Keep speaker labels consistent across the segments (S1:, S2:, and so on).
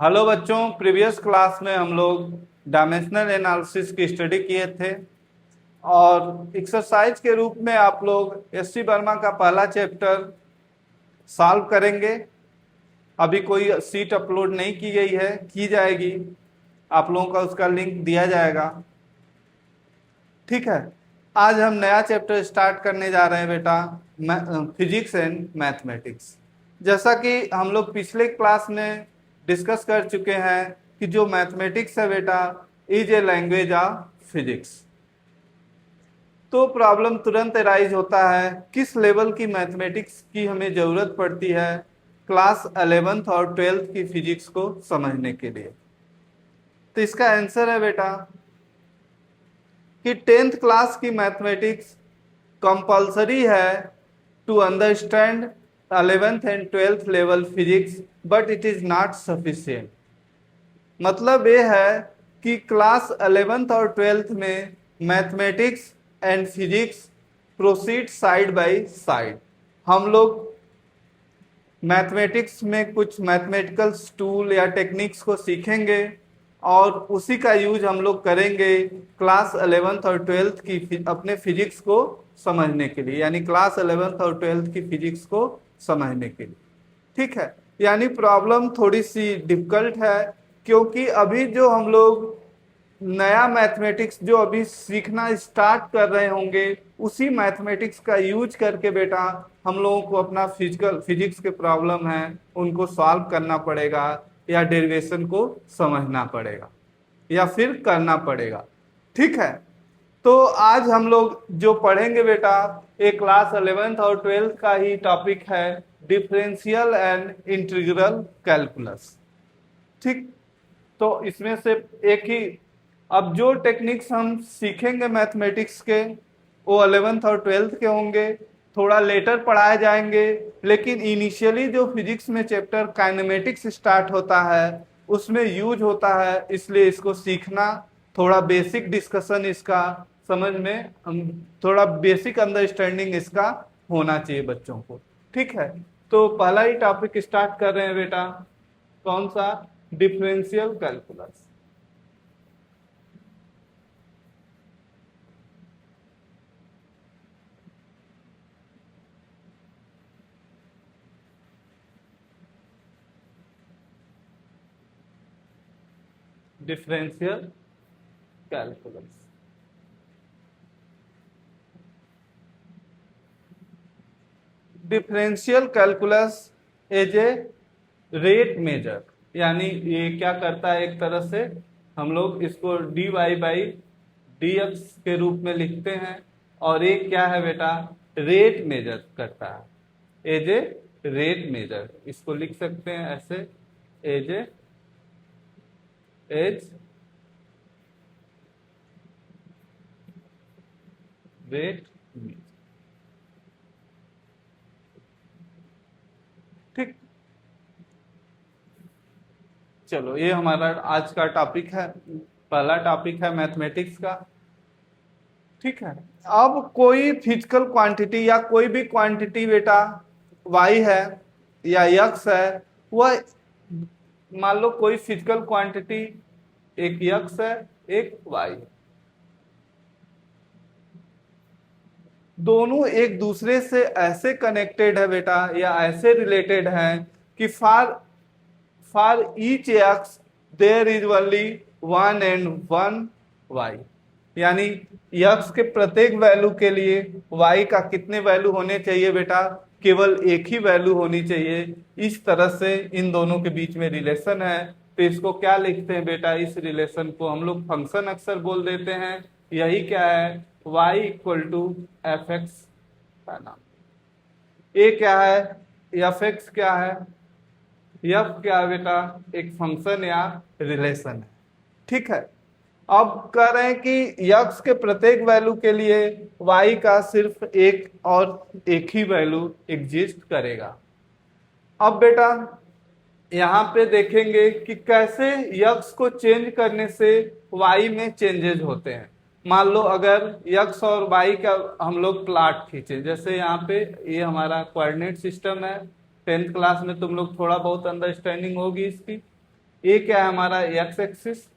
S1: Hello बच्चों, previous class में हम लोग डायमेंशनल एनालिसिस की स्टडी किए थे और एक्सरसाइज के रूप में आप लोग एस सी वर्मा का पहला चैप्टर सॉल्व करेंगे। अभी कोई सीट अपलोड नहीं की गई है, की जाएगी। आप लोगों का उसका लिंक दिया जाएगा। ठीक है, आज हम नया चैप्टर स्टार्ट करने जा रहे हैं बेटा, फिजिक्स एंड मैथमेटिक्स। जैसा कि हम लोग पिछले क्लास में डिस्कस कर चुके हैं कि जो मैथमेटिक्स है बेटा is a language of physics. तो प्रॉब्लम तुरंत अराइज होता है, किस लेवल की मैथमेटिक्स की हमें जरूरत पड़ती है क्लास 11th और 12th की फिजिक्स को समझने के लिए। तो इसका आंसर है बेटा कि 10th क्लास की मैथमेटिक्स कंपलसरी है to understand 11th and 12th level physics, but it is not sufficient. मतलब ये है कि क्लास 11th और 12th में mathematics and physics proceed side by side. हम लोग मैथमेटिक्स में कुछ मैथमेटिकल टूल या टेक्निक्स को सीखेंगे और उसी का यूज हम लोग करेंगे क्लास 11th और 12th की अपने फिजिक्स को समझने के लिए, यानी क्लास 11th और 12th की फिजिक्स को समझने के लिए। ठीक है, यानी प्रॉब्लम थोड़ी सी डिफिकल्ट है क्योंकि अभी जो हम लोग नया मैथमेटिक्स जो अभी सीखना स्टार्ट कर रहे होंगे उसी मैथमेटिक्स का यूज करके बेटा हम लोगों को अपना फिजिक्स के प्रॉब्लम है उनको सॉल्व करना पड़ेगा या डेरिवेशन को समझना पड़ेगा या फिर करना पड़ेगा। ठीक है, तो आज हम लोग जो पढ़ेंगे बेटा ये क्लास 11th और 12th का ही टॉपिक है, डिफरेंशियल एंड इंटीग्रल कैलकुलस। ठीक, तो इसमें से एक ही, अब जो टेक्निक्स हम सीखेंगे मैथमेटिक्स के वो 11th और 12th के होंगे, थोड़ा लेटर पढ़ाए जाएंगे, लेकिन इनिशियली जो फिजिक्स में चैप्टर काइनेमेटिक्स स्टार्ट होता है उसमें यूज होता है, इसलिए इसको सीखना, थोड़ा बेसिक डिस्कशन इसका समझ में, हम थोड़ा बेसिक अंडरस्टैंडिंग इसका होना चाहिए बच्चों को। ठीक है, तो पहला ही टॉपिक स्टार्ट कर रहे हैं बेटा, कौन सा? Differential calculus. Differential calculus, differential calculus as a rate measure, यानी ये क्या करता है, एक तरह से हम लोग इसको d y by d x के रूप में लिखते हैं और ये क्या है बेटा, रेट मेजर करता है एज ए रेट मेजर। इसको लिख सकते हैं ऐसे, as a as rate measure. ठीक, चलो ये हमारा आज का टॉपिक है, पहला टॉपिक है मैथमेटिक्स का। ठीक है, अब कोई फिजिकल क्वांटिटी या कोई भी क्वांटिटी बेटा वाई है या यक्स है, वह मान लो कोई फिजिकल क्वांटिटी एक यक्स है एक वाई है, दोनों एक दूसरे से ऐसे कनेक्टेड है बेटा या ऐसे रिलेटेड हैं कि for each x there is only one and one y, यानी यक्स के प्रत्येक वैल्यू के लिए वाई का कितने वैल्यू होने चाहिए बेटा, केवल एक ही वैल्यू होनी चाहिए। इस तरह से इन दोनों के बीच में रिलेशन है, तो इसको क्या लिखते हैं बेटा, इस रिलेशन को हम लोग फंक्शन अक्सर बोल देते हैं। यही क्या है, y equal to f x का नाम। ए क्या है, एफ एक्स क्या है, एफ क्या है बेटा, एक फंक्शन या रिलेशन है। ठीक है, अब कह रहे हैं कि यक्स के प्रत्येक वैल्यू के लिए y का सिर्फ एक और एक ही वैल्यू एग्जिस्ट करेगा। अब बेटा यहाँ पे देखेंगे कि कैसे यक्स को चेंज करने से y में चेंजेस होते हैं। मान लो अगर यक्स और y का हम लोग प्लॉट खींचे, जैसे यहाँ पे ये हमारा कोऑर्डिनेट सिस्टम है, 10th क्लास में तुम लोग थोड़ा बहुत अंडरस्टैंडिंग होगी इसकी। ये क्या है हमारा एक्स एक्सिस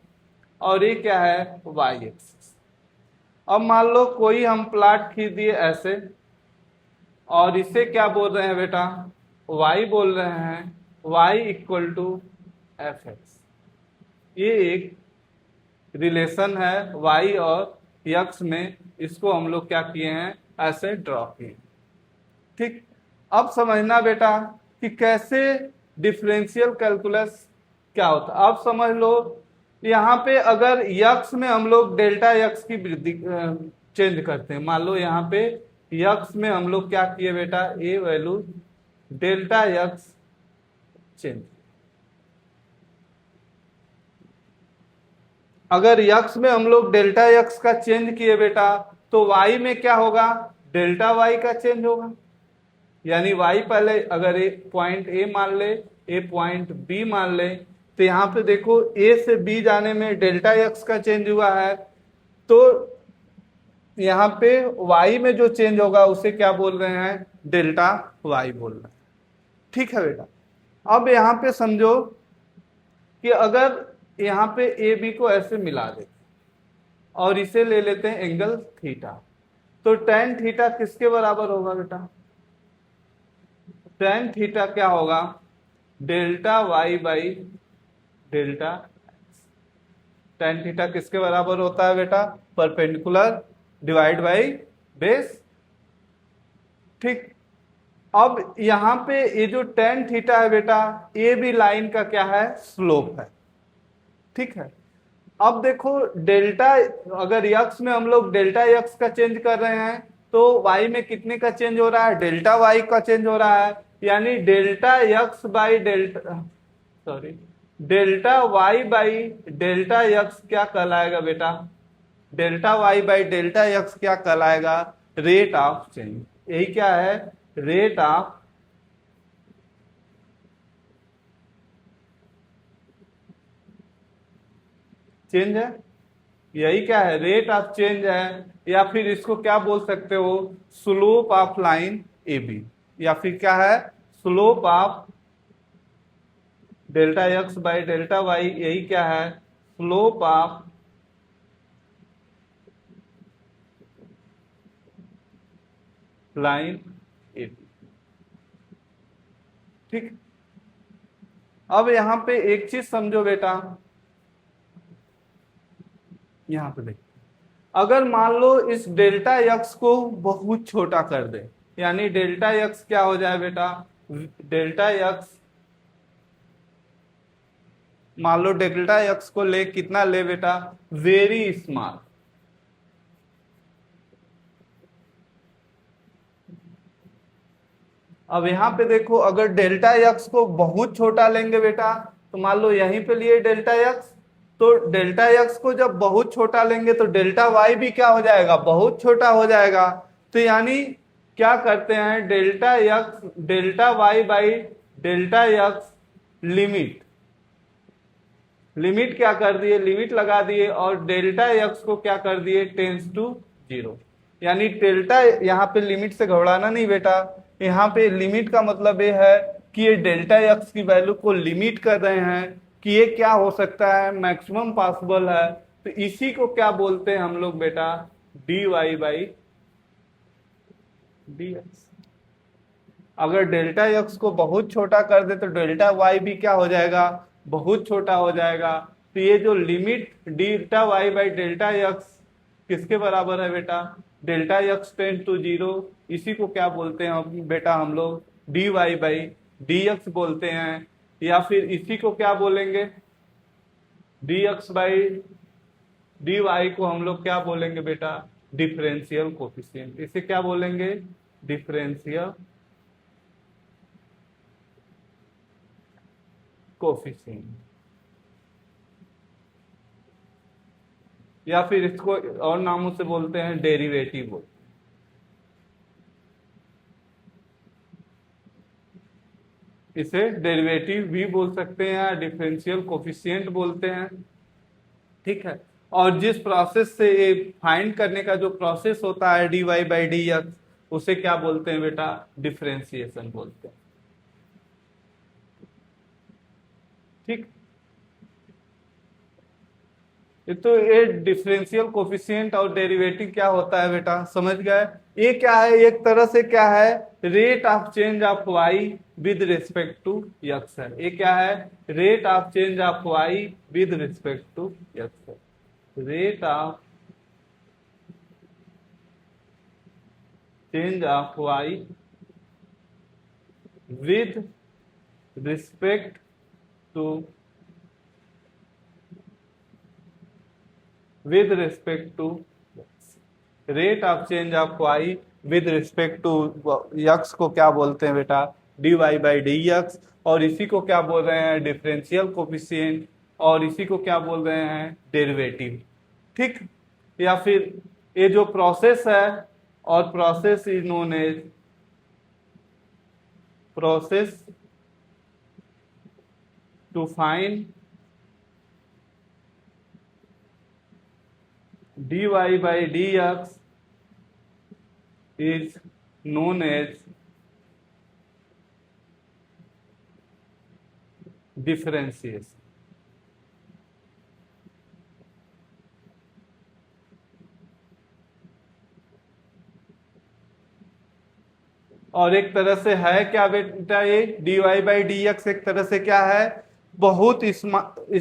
S1: और ये क्या है वाई एक्सिस। अब मान लो कोई हम प्लाट खींच दिए ऐसे और इसे क्या बोल रहे हैं बेटा, y बोल रहे हैं, y equal to f x. ये एक रिलेशन है y और x में, इसको हम लोग क्या किए हैं ऐसे ड्रॉ किए। ठीक, अब समझना बेटा कि कैसे डिफरेंशियल कैलकुलस क्या होता है। अब समझ लो यहाँ पे अगर x में हम लोग डेल्टा x की वृद्धि चेंज करते हैं, मान लो यहाँ पे x में हम लोग क्या किए बेटा, ए वैल्यू डेल्टा x चेंज। अगर x में हम लोग डेल्टा x का चेंज किए बेटा तो y में क्या होगा, डेल्टा y का चेंज होगा। यानी y पहले अगर पॉइंट ए मान ले, ए पॉइंट बी मान ले, तो यहाँ पे देखो ए से बी जाने में डेल्टा x का चेंज हुआ है, तो यहाँ पे y में जो चेंज होगा उसे क्या बोल रहे हैं, डेल्टा y बोल रहे हैं। ठीक है बेटा, अब यहाँ पे समझो कि अगर यहाँ पे ए बी को ऐसे मिला दे और इसे ले लेते हैं एंगल थीटा, तो टेन थीटा किसके बराबर होगा बेटा, टेन थीटा क्या होगा, delta y by delta x. Tan theta किसके बराबर होता है बेटा, परपेंडिकुलर डिवाइड बाई बेस। ठीक, अब यहाँ पे ये जो टेन थीटा है बेटा, ये भी लाइन का क्या है, स्लोप है। ठीक है, अब देखो डेल्टा, अगर यक्स में हम लोग डेल्टा यक्स का चेंज कर रहे हैं तो वाई में कितने का चेंज हो रहा है, डेल्टा वाई का चेंज हो रहा है। यानी delta x by delta, sorry, delta y by delta x क्या कहलाएगा बेटा, delta y by delta x क्या कहलाएगा, रेट ऑफ चेंज। यही क्या है, रेट ऑफ चेंज है। यही क्या है, रेट ऑफ चेंज है, या फिर इसको क्या बोल सकते हो, slope of line A B, या फिर क्या है, slope of delta x by delta y. यही क्या है, slope of line A B. ठीक, अब यहां पे एक चीज समझो बेटा, यहां पे देखो, अगर मान लो इस डेल्टा एक्स को बहुत छोटा कर दे, यानी डेल्टा एक्स क्या हो जाए बेटा, डेल्टा एक्स, मान लो डेल्टा एक्स को ले कितना ले बेटा, वेरी स्मॉल। अब यहां पे देखो, अगर डेल्टा एक्स को बहुत छोटा लेंगे बेटा, तो मान लो यहीं पे लिए डेल्टा एक्स, तो डेल्टा एक्स को जब बहुत छोटा लेंगे तो डेल्टा वाई भी क्या हो जाएगा, बहुत छोटा हो जाएगा। तो यानी क्या करते हैं, delta x delta y by delta x limit, limit क्या कर दिए, लिमिट लगा दिए और डेल्टा एक्स को क्या कर दिए, टेंस टू जीरो। यानी डेल्टा, यहाँ पे लिमिट से घबराना नहीं बेटा, यहाँ पे लिमिट का मतलब ये है कि ये डेल्टा एक्स की वैल्यू को लिमिट कर रहे हैं कि ये क्या हो सकता है, मैक्सिमम पॉसिबल है। तो इसी को क्या बोलते हैं हम लोग बेटा, d y by d x. अगर डेल्टा एक्स को बहुत छोटा कर दे तो डेल्टा वाई भी क्या हो जाएगा, बहुत छोटा हो जाएगा। तो ये जो limit delta y by delta x किसके बराबर है बेटा, delta x tend to zero, इसी को क्या बोलते हैं बेटा हम लोग, d y by d x बोलते हैं। या फिर इसी को क्या बोलेंगे, d x by d y को हम लोग क्या बोलेंगे बेटा, डिफरेंशियल कोफिशिएंट। इसे क्या बोलेंगे, डिफरेंशियल कोफिशिएंट, या फिर इसको और नामों से बोलते हैं डेरिवेटिव बोलते हैं। इसे डेरिवेटिव भी बोल सकते हैं, डिफरेंशियल कोफिशिएंट बोलते हैं। ठीक है, और जिस प्रोसेस से ये फाइंड करने का जो प्रोसेस होता है d y by d x, उसे क्या बोलते हैं बेटा, डिफरेंशिएशन बोलते हैं। ठीक, ये डिफरेंशियल कोफिशिएंट और डेरिवेटिव क्या होता है बेटा, समझ गए। ये क्या है, एक तरह से क्या है, rate of change of y with respect to x है। ये क्या है, rate of change of y with respect to x है। Rate of change of y with respect to with respect to rate of change of y with respect to x को क्या बोलते हैं बेटा, d y by d x. और इसी को क्या बोल रहे हैं, डिफरेंशियल कोफिशिएंट। और इसी को क्या बोल रहे हैं, डेरिवेटिव। ठीक, या फिर ये जो प्रोसेस है, और process is known as process to find dy by dx is known as differentiation। और एक तरह से है क्या बेटा, ये dy by dx एक तरह से क्या है, बहुत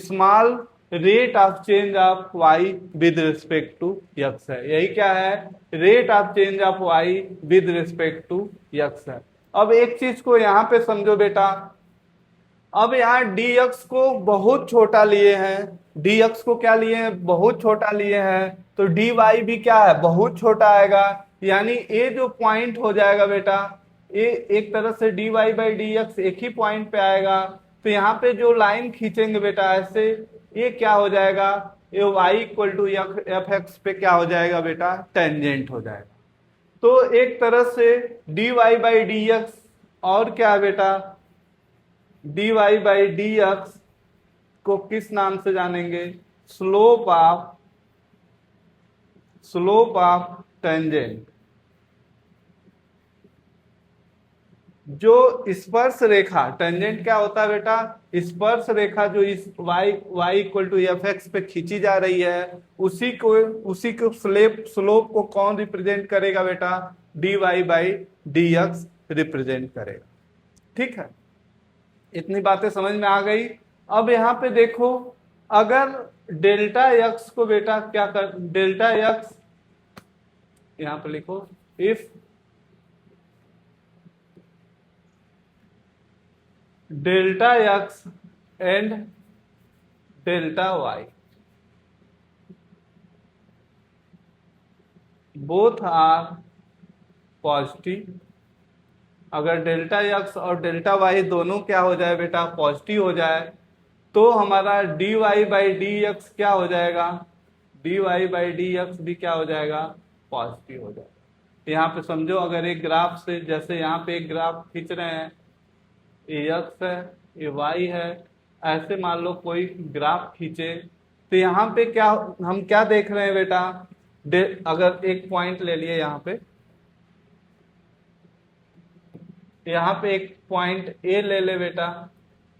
S1: small rate of change of y with respect to x है। यही क्या है, rate of change of y with respect to x है। अब एक चीज को यहां पे समझो बेटा, अब यहाँ dx को बहुत छोटा लिए हैं, dx को क्या लिए हैं, बहुत छोटा लिए हैं, तो dy भी क्या है, बहुत छोटा आएगा। यानी ये जो पॉइंट हो जाएगा बेटा, ये एक तरह से dy बाई dx एक ही पॉइंट पे आएगा। तो यहाँ पे जो लाइन खींचेंगे बेटा ऐसे, ये क्या हो जाएगा, ये y equal to f x पे क्या हो जाएगा बेटा, टेंजेंट हो जाएगा। तो एक तरह से dy बाई dx और क्या है बेटा, dy बाई dx को किस नाम से जानेंगे, स्लोप ऑफ टेंजेंट। जो स्पर्श रेखा, टेंजेंट क्या होता है बेटा, स्पर्श रेखा जो इस y equal to f x पे खींची जा रही है, उसी को स्लोप को कौन रिप्रेजेंट करेगा बेटा, dy बाई dx रिप्रेजेंट करेगा। ठीक है, इतनी बातें समझ में आ गई। अब यहाँ पे देखो, अगर डेल्टा एक्स को बेटा क्या कर, डेल्टा एक्स यहाँ पे लिखो, if delta x and delta y both are positive, अगर डेल्टा एक्स और डेल्टा वाई दोनों क्या हो जाए बेटा, पॉजिटिव हो जाए, तो हमारा dy बाई dx क्या हो जाएगा, dy बाई dx भी क्या हो जाएगा, पॉजिटिव हो जाएगा। यहाँ पे समझो, अगर एक ग्राफ से, जैसे यहाँ पे एक ग्राफ खींच रहे हैं, ये x है, ये y है, ऐसे मान लो कोई ग्राफ खींचे, तो यहाँ पे क्या हम क्या देख रहे हैं बेटा, अगर एक पॉइंट ले लिए यहाँ पे एक पॉइंट A ले ले बेटा,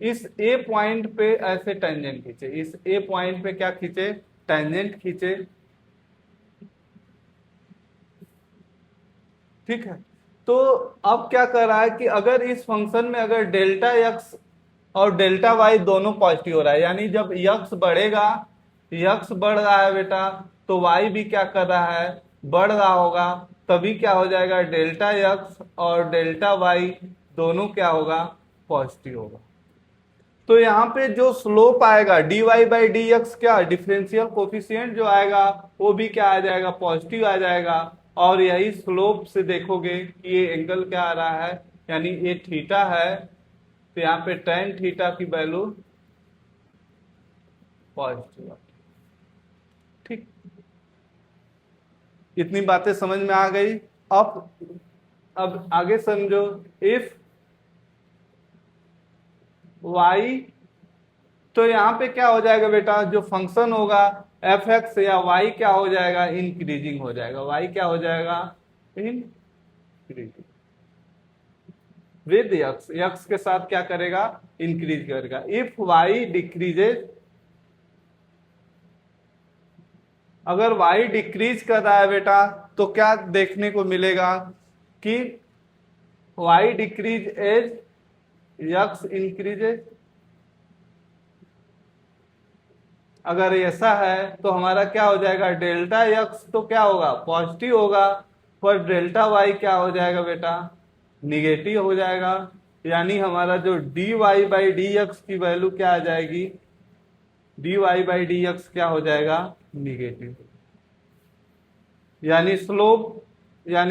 S1: इस A पॉइंट पे ऐसे टेंजेंट खींचे, इस A पॉइंट पे क्या खींचे, टेंजेंट खींचे। ठीक है, तो अब क्या कर रहा है कि अगर इस फंक्शन में अगर डेल्टा एक्स और डेल्टा वाई दोनों पॉजिटिव हो रहा है, यानी जब यक्स बढ़ेगा, यक्स बढ़ रहा है बेटा, तो वाई भी क्या कर रहा है, बढ़ रहा होगा, तभी क्या हो जाएगा, डेल्टा एक्स और डेल्टा वाई दोनों क्या होगा, पॉजिटिव होगा। तो यहाँ पे जो स्लोप आएगा dy बाई डी एक्स, क्या डिफरेंशियल कोफिशिएंट जो आएगा, वो भी क्या आ जाएगा, पॉजिटिव आ जाएगा। और यही स्लोप से देखोगे कि ये एंगल क्या आ रहा है, यानी ये थीटा है, तो यहाँ पे tan थीटा की वैल्यू पॉजिटिव। ठीक, इतनी बातें समझ में आ गई। अब आगे समझो, इफ y, तो यहाँ पे क्या हो जाएगा बेटा, जो फंक्शन होगा एफ एक्स या y क्या हो जाएगा, इंक्रीजिंग हो जाएगा, y क्या हो जाएगा, इंक्रीजिंग विद x, x के साथ क्या करेगा, इंक्रीज करेगा। इफ y डिक्रीजेज, अगर y डिक्रीज कर रहा है बेटा तो क्या देखने को मिलेगा कि y decrease as x increases. अगर ऐसा है तो हमारा क्या हो जाएगा, डेल्टा x तो क्या होगा, पॉजिटिव होगा, पर डेल्टा y क्या हो जाएगा बेटा, निगेटिव हो जाएगा। यानी हमारा जो dy बाई डी एक्स की वैल्यू क्या आ जाएगी, dy बाई डी एक्स क्या हो जाएगा, निगेटिव। यानी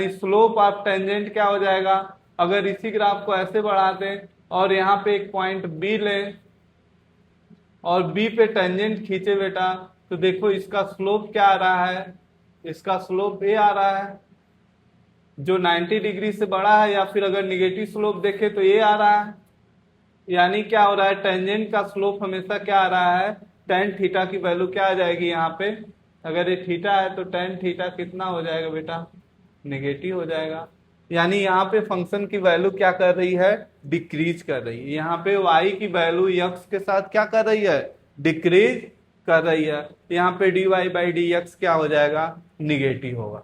S1: स्लोप ऑफ टेंजेंट क्या हो जाएगा, अगर इसी ग्राफ को ऐसे बढ़ा दें और यहाँ पे एक पॉइंट बी लें और बी पे टेंजेंट खींचे बेटा, तो देखो इसका स्लोप क्या आ रहा है, इसका स्लोप ए आ रहा है जो 90 डिग्री से बड़ा है, या फिर अगर निगेटिव स्लोप देखे तो ये आ रहा है। यानी क्या हो रहा है, टेंजेंट का स्लोप हमेशा क्या आ रहा है, टेन थीटा की वैल्यू क्या आ जाएगी यहाँ पे, अगर ये थीटा है तो टेन थीटा कितना हो जाएगा बेटा, नेगेटिव हो जाएगा। यानी यहाँ पे फंक्शन की वैल्यू क्या कर रही है, डिक्रीज कर रही है। यहाँ पे y की वैल्यू x के साथ क्या कर रही है, डिक्रीज कर रही है। यहाँ पे dy बाई डी एक्स क्या हो जाएगा, निगेटिव होगा।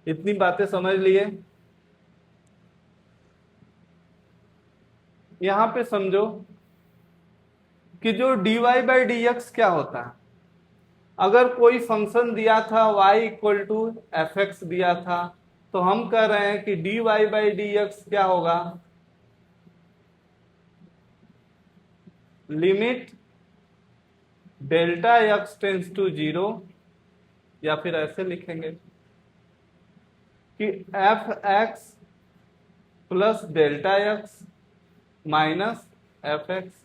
S1: इतनी बातें समझ लिए। यहां पे समझो कि जो dy बाई डी एक्स क्या होता है, अगर कोई फंक्शन दिया था y equal to f x दिया था, तो हम कह रहे हैं कि dy बाई डी एक्स क्या होगा, limit delta x tends to zero, या फिर ऐसे लिखेंगे कि f x plus delta x minus f x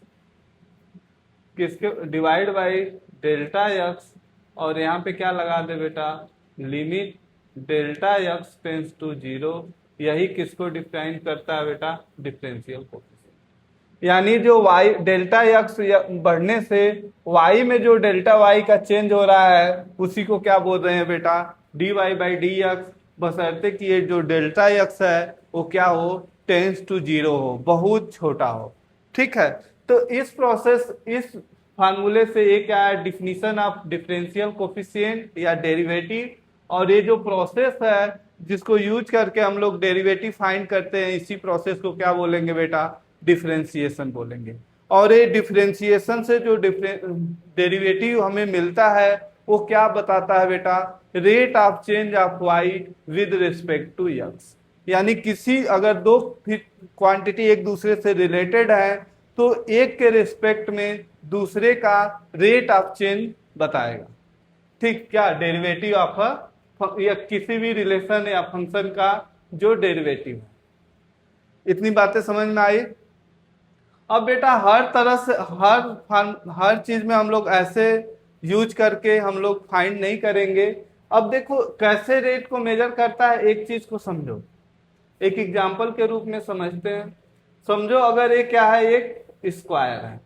S1: किसके डिवाइड बाई डेल्टा एक्स, और यहाँ पे क्या लगा दे बेटा, limit delta x tends to zero. यही किसको डिफाइन करता है बेटा, डिफरेंशियल कोएफिशिएंट। यानी जो y डेल्टा एक्स बढ़ने से y में जो डेल्टा y का चेंज हो रहा है उसी को क्या बोल रहे हैं बेटा, dy बाई डी एक्स, बशर्ते कि ये जो डेल्टा एक्स है वो क्या हो, टेंस टू जीरो हो, बहुत छोटा हो। ठीक है, तो इस प्रोसेस, इस फार्मूले से ये क्या है, डिफिनीशन ऑफ डिफरेंशियल कोफिशिएंट या डेरिवेटिव। और ये जो प्रोसेस है जिसको यूज करके हम लोग डेरिवेटिव फाइंड करते हैं, इसी प्रोसेस को क्या बोलेंगे बेटा, डिफरेंशिएशन बोलेंगे। और ये डिफरेंशिएशन से जो डेरिवेटिव हमें मिलता है वो क्या बताता है बेटा, rate of change of y with respect to x। यानी किसी अगर दो क्वांटिटी एक दूसरे से रिलेटेड है तो एक के रिस्पेक्ट में दूसरे का रेट ऑफ चेंज बताएगा। ठीक, क्या डेरिवेटिव ऑफ या किसी भी रिलेशन या फंक्शन का जो डेरिवेटिव है। इतनी बातें समझ में आई। अब बेटा हर तरह से हर चीज में हम लोग ऐसे यूज करके हम लोग फाइंड नहीं करेंगे। अब देखो कैसे रेट को मेजर करता है, एक चीज को समझो, एक एग्जांपल के रूप में समझते हैं। समझो अगर ये क्या है, एक स्क्वायर है,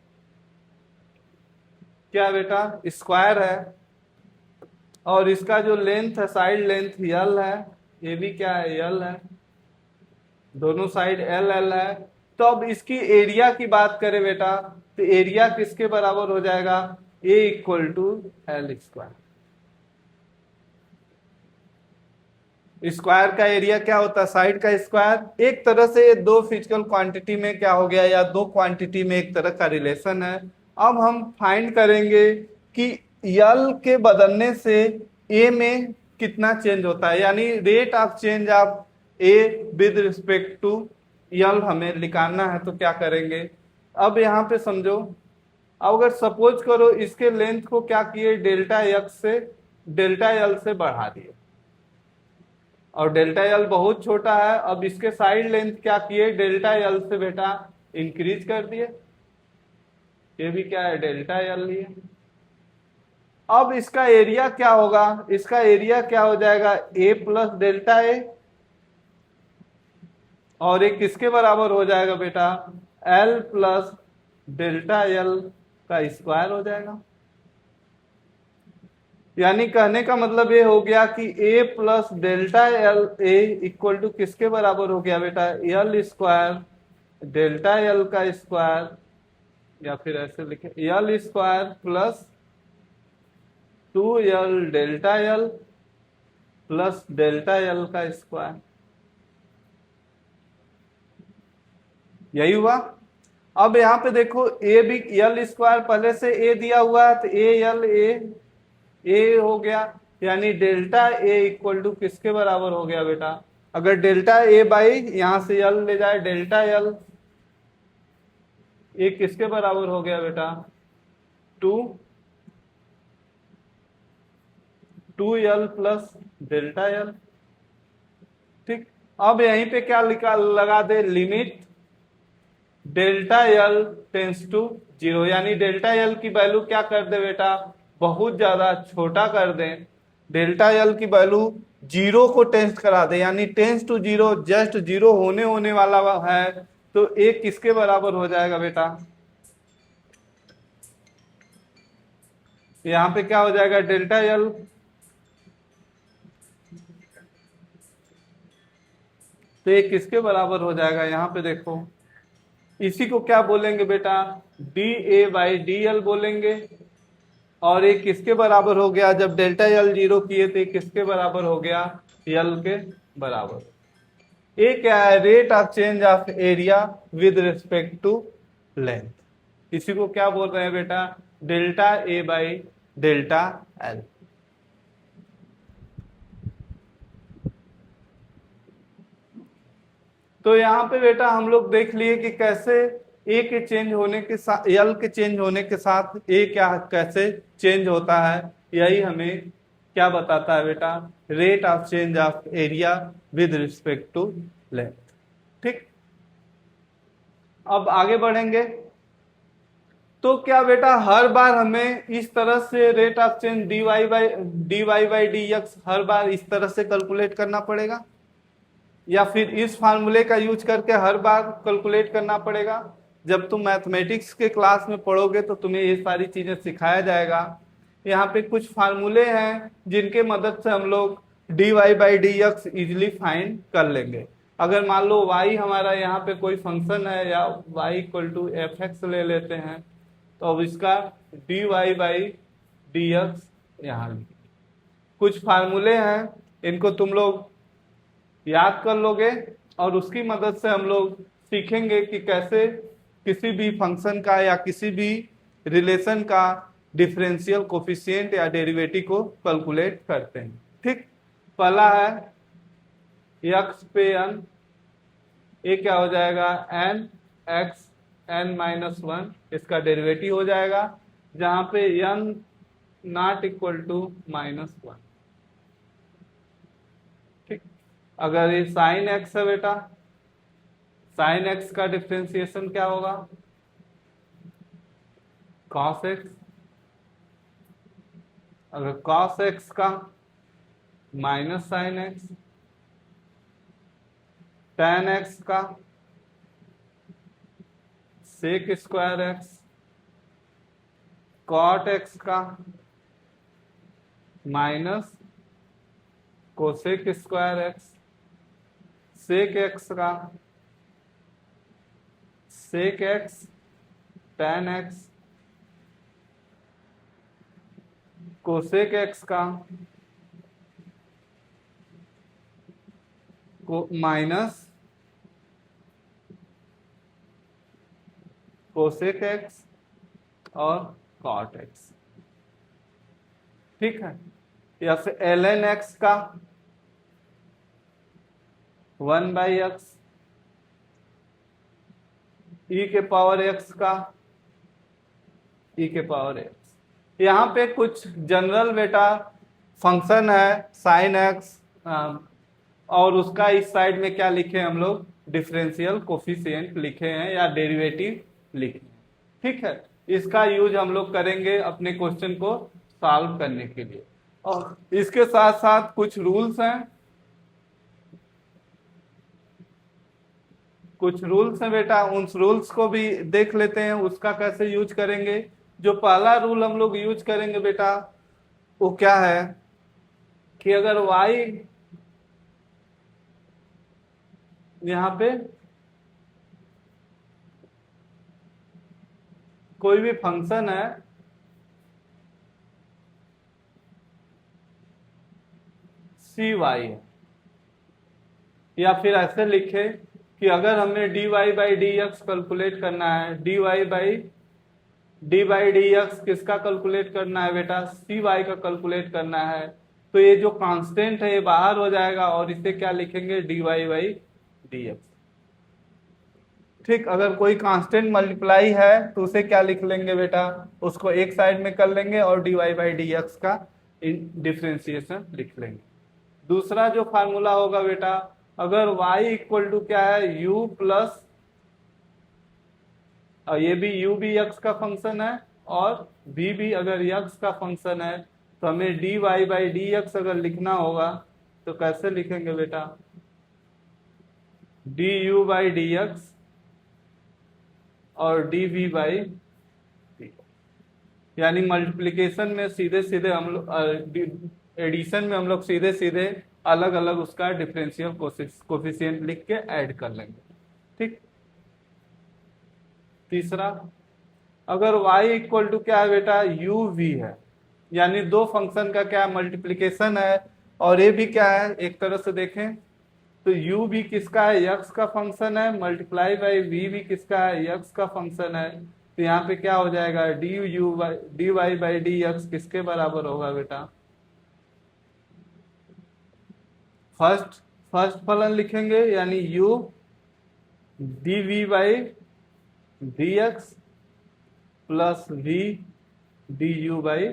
S1: क्या बेटा, स्क्वायर है, और इसका जो लेंथ है, साइड लेंथ यल है, ये भी क्या है, यल है, दोनों साइड एल एल है। तो अब इसकी एरिया की बात करें बेटा, तो एरिया किसके बराबर हो जाएगा, a equal to l square. Square का एरिया क्या होता है, साइड का स्क्वायर। एक तरह से ये दो फिजिकल क्वांटिटी में क्या हो गया, या दो क्वांटिटी में एक तरह का रिलेशन है। अब हम फाइंड करेंगे कि यल के बदलने से ए में कितना चेंज होता है, यानी rate of change of a with respect to l हमें निकालना है। तो क्या करेंगे, अब यहाँ पे समझो, अब अगर सपोज करो इसके लेंथ को क्या किए, डेल्टा एक्स से डेल्टा यल से बढ़ा दिए, और डेल्टा यल बहुत छोटा है, अब इसके साइड लेंथ क्या किए, डेल्टा यल से बेटा इंक्रीज कर दिए, ये भी क्या है, डेल्टा यल लिए। अब इसका एरिया क्या होगा, इसका एरिया क्या हो जाएगा, ए प्लस डेल्टा ए, और एक किसके बराबर हो जाएगा बेटा, एल प्लस डेल्टा एल का स्क्वायर हो जाएगा। यानी कहने का मतलब ये हो गया कि a plus delta l a equal to किसके बराबर हो गया बेटा, एल स्क्वायर डेल्टा एल का स्क्वायर, या फिर ऐसे लिखे l square plus 2l delta l plus delta l का स्क्वायर, यही हुआ। अब यहाँ पे देखो ए भी एल स्क्वायर पहले से ए दिया हुआ है, तो ए हो गया, यानी डेल्टा ए इक्वल टू किसके बराबर हो गया बेटा? अगर डेल्टा ए बाई यहां से एल ले जाए, डेल्टा एल ए किसके बराबर हो गया बेटा? Two two l plus delta l. ठीक, अब यहीं पे क्या लगा दे, limit delta l tends to zero, यानी डेल्टा एल की वैल्यू क्या कर दे बेटा? बहुत ज्यादा छोटा कर दे, डेल्टा एल की वैल्यू जीरो को टेंस करा दे, यानी tends to zero, just zero होने वाला है, तो ए किसके बराबर हो जाएगा बेटा? यहाँ पे क्या हो जाएगा? डेल्टा एल तो ये किसके बराबर हो जाएगा? यहाँ पे देखो, इसी को क्या बोलेंगे बेटा? D A by D L बोलेंगे। और ये किसके बराबर हो गया? जब डेल्टा एल जीरो किए थे, किसके बराबर हो गया? एल के बराबर। ये क्या है? Rate of change of area with respect to length. इसी को क्या बोल रहे हैं बेटा? Delta a by delta l. तो यहाँ पे बेटा हम लोग देख लिए कि कैसे ए के चेंज होने के साथ, एल के चेंज होने के साथ ए क्या कैसे चेंज होता है, यही हमें क्या बताता है बेटा? Rate of change of area with respect to length. ठीक, अब आगे बढ़ेंगे। तो क्या बेटा हर बार हमें इस तरह से rate of change dy by dx हर बार इस तरह से कैलकुलेट करना पड़ेगा, या फिर इस फार्मूले का यूज करके हर बार कैलकुलेट करना पड़ेगा? जब तुम मैथमेटिक्स के क्लास में पढ़ोगे तो तुम्हें ये सारी चीजें सिखाया जाएगा। यहाँ पे कुछ फार्मूले हैं जिनके मदद से हम लोग dy by dx easily find कर लेंगे। अगर मान लो y हमारा यहाँ पे कोई फंक्शन है, या y equal to f x ले लेते हैं, तो अब इसका dy बाई dx यहाँ कुछ फार्मूले हैं, इनको तुम लोग याद कर लोगे, और उसकी मदद से हम लोग सीखेंगे कि कैसे किसी भी फंक्शन का या किसी भी रिलेशन का डिफरेंशियल कोफिशिएंट या डेरिवेटिव को कैलकुलेट करते हैं। ठीक, पहला है x पे n, ये क्या हो जाएगा? n x n minus one, इसका डेरिवेटिव हो जाएगा, जहां पे n not equal to minus one. अगर ये साइन एक्स है बेटा, साइन एक्स का डिफ्रेंसिएशन क्या होगा? Cos x. अगर कॉस एक्स का minus sine x, tan x का sec square x, cot x का minus cosec square x, sec x का sec x tan x, cosec x का माइनस कोसेक एक्स और कॉट एक्स। ठीक है, या फिर एल एन एक्स का वन बाई एक्स, ई के पावर एक्स का ई के पावर एक्स। यहाँ पे कुछ जनरल बेटा फंक्शन है साइन एक्स, और उसका इस साइड में क्या लिखे हम लोग? डिफरेंशियल कोफिशिएंट लिखे हैं या डेरिवेटिव लिखे हैं। ठीक है, इसका यूज हम लोग करेंगे अपने क्वेश्चन को सॉल्व करने के लिए। और इसके साथ साथ कुछ रूल्स हैं, कुछ रूल्स हैं बेटा, उन रूल्स को भी देख लेते हैं, उसका कैसे यूज करेंगे। जो पहला रूल हम लोग यूज करेंगे बेटा वो क्या है कि अगर y यहाँ पे कोई भी फंक्शन है, सी वाई है। या फिर ऐसे लिखे कि अगर हमें d y by d x calculate करना है, डी बाई डी एक्स किसका कैलकुलेट करना है बेटा, सी वाई का कैलकुलेट करना है, तो ये जो कांस्टेंट है ये बाहर हो जाएगा और इसे क्या लिखेंगे, d y by d x. ठीक, अगर कोई कांस्टेंट मल्टीप्लाई है तो उसे क्या लिख लेंगे बेटा, उसको एक साइड में कर लेंगे और d y by d x का डिफ्रेंसिएशन लिख लेंगे। दूसरा जो फार्मूला होगा बेटा, अगर y इक्वल टू क्या है, u प्लस, ये भी u भी x का फंक्शन है और v भी अगर x का फंक्शन है, तो हमें dy बाई डी एक्स अगर लिखना होगा तो कैसे लिखेंगे बेटा, du बाई डी एक्स और dv बाई डी, यानी मल्टीप्लिकेशन में सीधे सीधे हम लोग, एडिशन में हम लोग सीधे सीधे अलग अलग उसका डिफरेंशियल कोफिशिएंट लिख के ऐड कर लेंगे। ठीक, तीसरा, अगर y इक्वल टू क्या है बेटा, u v है, यानी दो फंक्शन का क्या मल्टीप्लिकेशन है, और ये भी क्या है, एक तरह से देखें तो u भी किसका है, x का फंक्शन है, मल्टीप्लाई बाई v भी किसका है, x का फंक्शन है, तो यहाँ पे क्या हो जाएगा, d y by d x किसके बराबर होगा बेटा, फर्स्ट फलन लिखेंगे, यानी u d v by d x plus v d u by,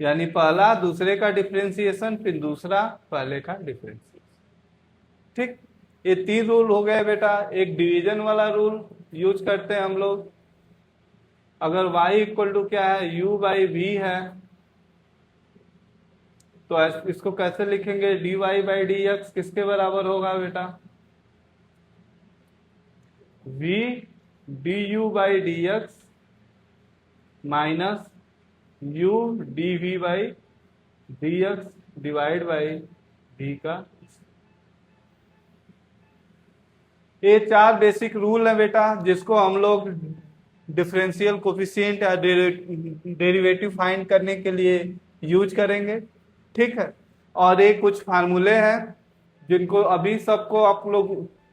S1: यानी पहला दूसरे का डिफरेंशिएशन, फिर दूसरा पहले का डिफरेंशिएशन। ठीक, ये तीन रूल हो गए बेटा। एक डिवीजन वाला रूल यूज करते हैं हम लोग, अगर y इक्वल टू क्या है, u बाई v है, तो इसको कैसे लिखेंगे, d y by d x किसके बराबर होगा बेटा, v d u by d x minus u d v by d x divide by v का। ये चार बेसिक रूल है बेटा, जिसको हम लोग डिफरेंशियल कोफिशिएंट या डेरिवेटिव फाइंड करने के लिए यूज करेंगे। ठीक है, और ये कुछ फार्मूले हैं जिनको अभी सबको आप लोग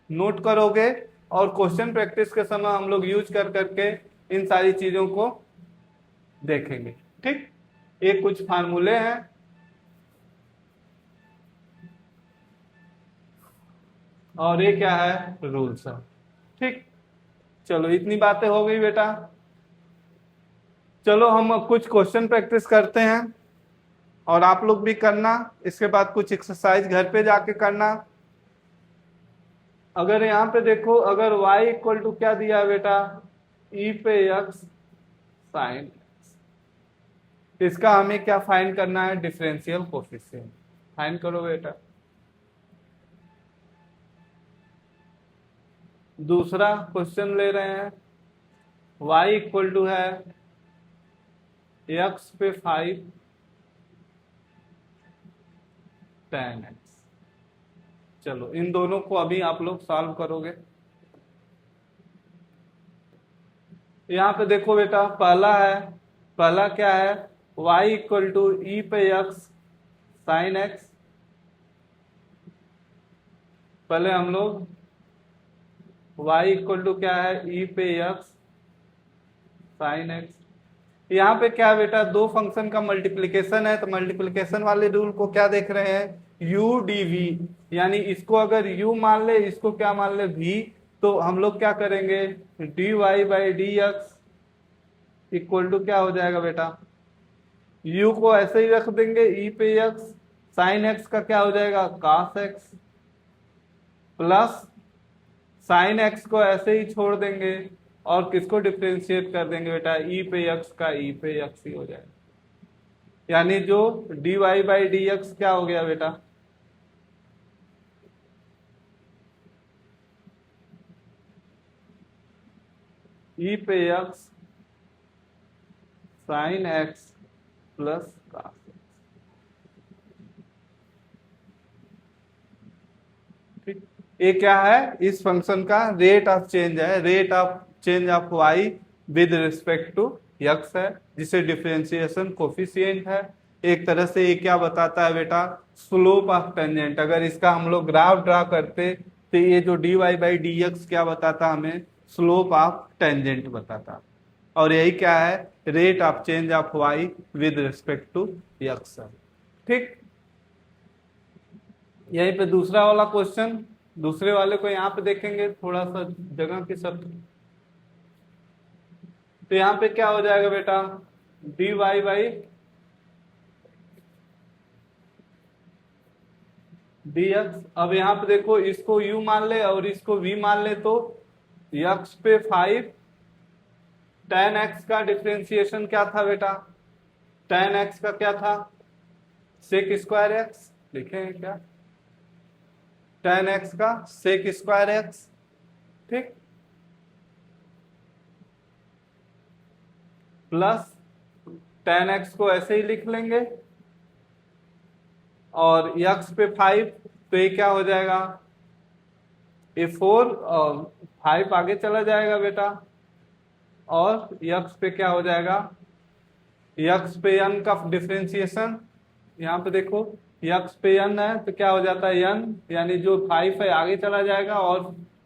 S1: नोट करोगे और क्वेश्चन प्रैक्टिस के समय हम लोग यूज कर करके इन सारी चीजों को देखेंगे। ठीक, ये कुछ फार्मूले हैं, और ये क्या है, रूल्स है। ठीक, चलो इतनी बातें हो गई बेटा। चलो हम कुछ क्वेश्चन प्रैक्टिस करते हैं और आप लोग भी करना, इसके बाद कुछ एक्सरसाइज घर पे जाके करना। अगर यहाँ पे देखो, अगर y इक्वल टू क्या दिया है बेटा, e पे x साइन, इसका हमें क्या फाइंड करना है, डिफरेंशियल कोफिशिएंट फाइंड करो बेटा। दूसरा क्वेश्चन ले रहे हैं, y इक्वल टू है x पे 5 tan x। चलो इन दोनों को अभी आप लोग सॉल्व करोगे। यहाँ पे देखो बेटा, पहला क्या है, y इक्वल टू ई पे x साइन x। पहले हम लोग y इक्वल टू क्या है, ई पे x साइन x। यहाँ पे क्या बेटा, दो फंक्शन का मल्टीप्लिकेशन है, तो मल्टीप्लिकेशन वाले रूल को क्या देख रहे हैं, u डी वी, यानी इसको अगर u मान ले, इसको क्या मान ले, v, तो हम लोग क्या करेंगे, d y by d x equal to क्या हो जाएगा बेटा, u को ऐसे ही रख देंगे e पे x, साइन x का क्या हो जाएगा, cos x, plus sign x को ऐसे ही छोड़ देंगे और किसको डिफरेंशिएट कर देंगे बेटा, e पे x का e पे x ही हो जाएगा, यानी जो dy बाई डी एक्स क्या हो गया बेटा, e पे x sine x plus cos x। ठीक, ये क्या है, इस फंक्शन का रेट ऑफ चेंज है, rate of change of y with respect to x है, जिसे डिफरेंशिएशन कोफिशिएंट है। एक तरह से ये क्या बताता है बेटा, स्लोप ऑफ टेंजेंट। अगर इसका हम लोग ग्राफ ड्रा करते तो ये जो d y by d x क्या बताता हमें, स्लोप ऑफ टेंजेंट बताता। और यही क्या है, rate of change of y with respect to x. ठीक, यहीं पे दूसरा वाला क्वेश्चन, दूसरे वाले को यहाँ पे देखेंगे, थोड़ा सा जगह की सब। तो यहाँ पे क्या हो जाएगा बेटा, d y by d x. अब यहाँ पे देखो, इसको u मान ले और इसको v मान ले, तो x पे 5 tan x का डिफ्रेंसिएशन क्या था बेटा, tan x का क्या था, सेक स्क्वायर एक्स, लिखे हैं क्या, tan x का सेक स्क्वायर एक्स। ठीक, प्लस tan x को ऐसे ही लिख लेंगे, और x पे 5, तो ये क्या हो जाएगा, ये 4 और 5 आगे चला जाएगा बेटा, और x पे क्या हो जाएगा, x पे n का डिफ्रेंसिएशन, यहाँ पे देखो x पे n है तो क्या हो जाता है n, यानी जो 5 है आगे चला जाएगा, और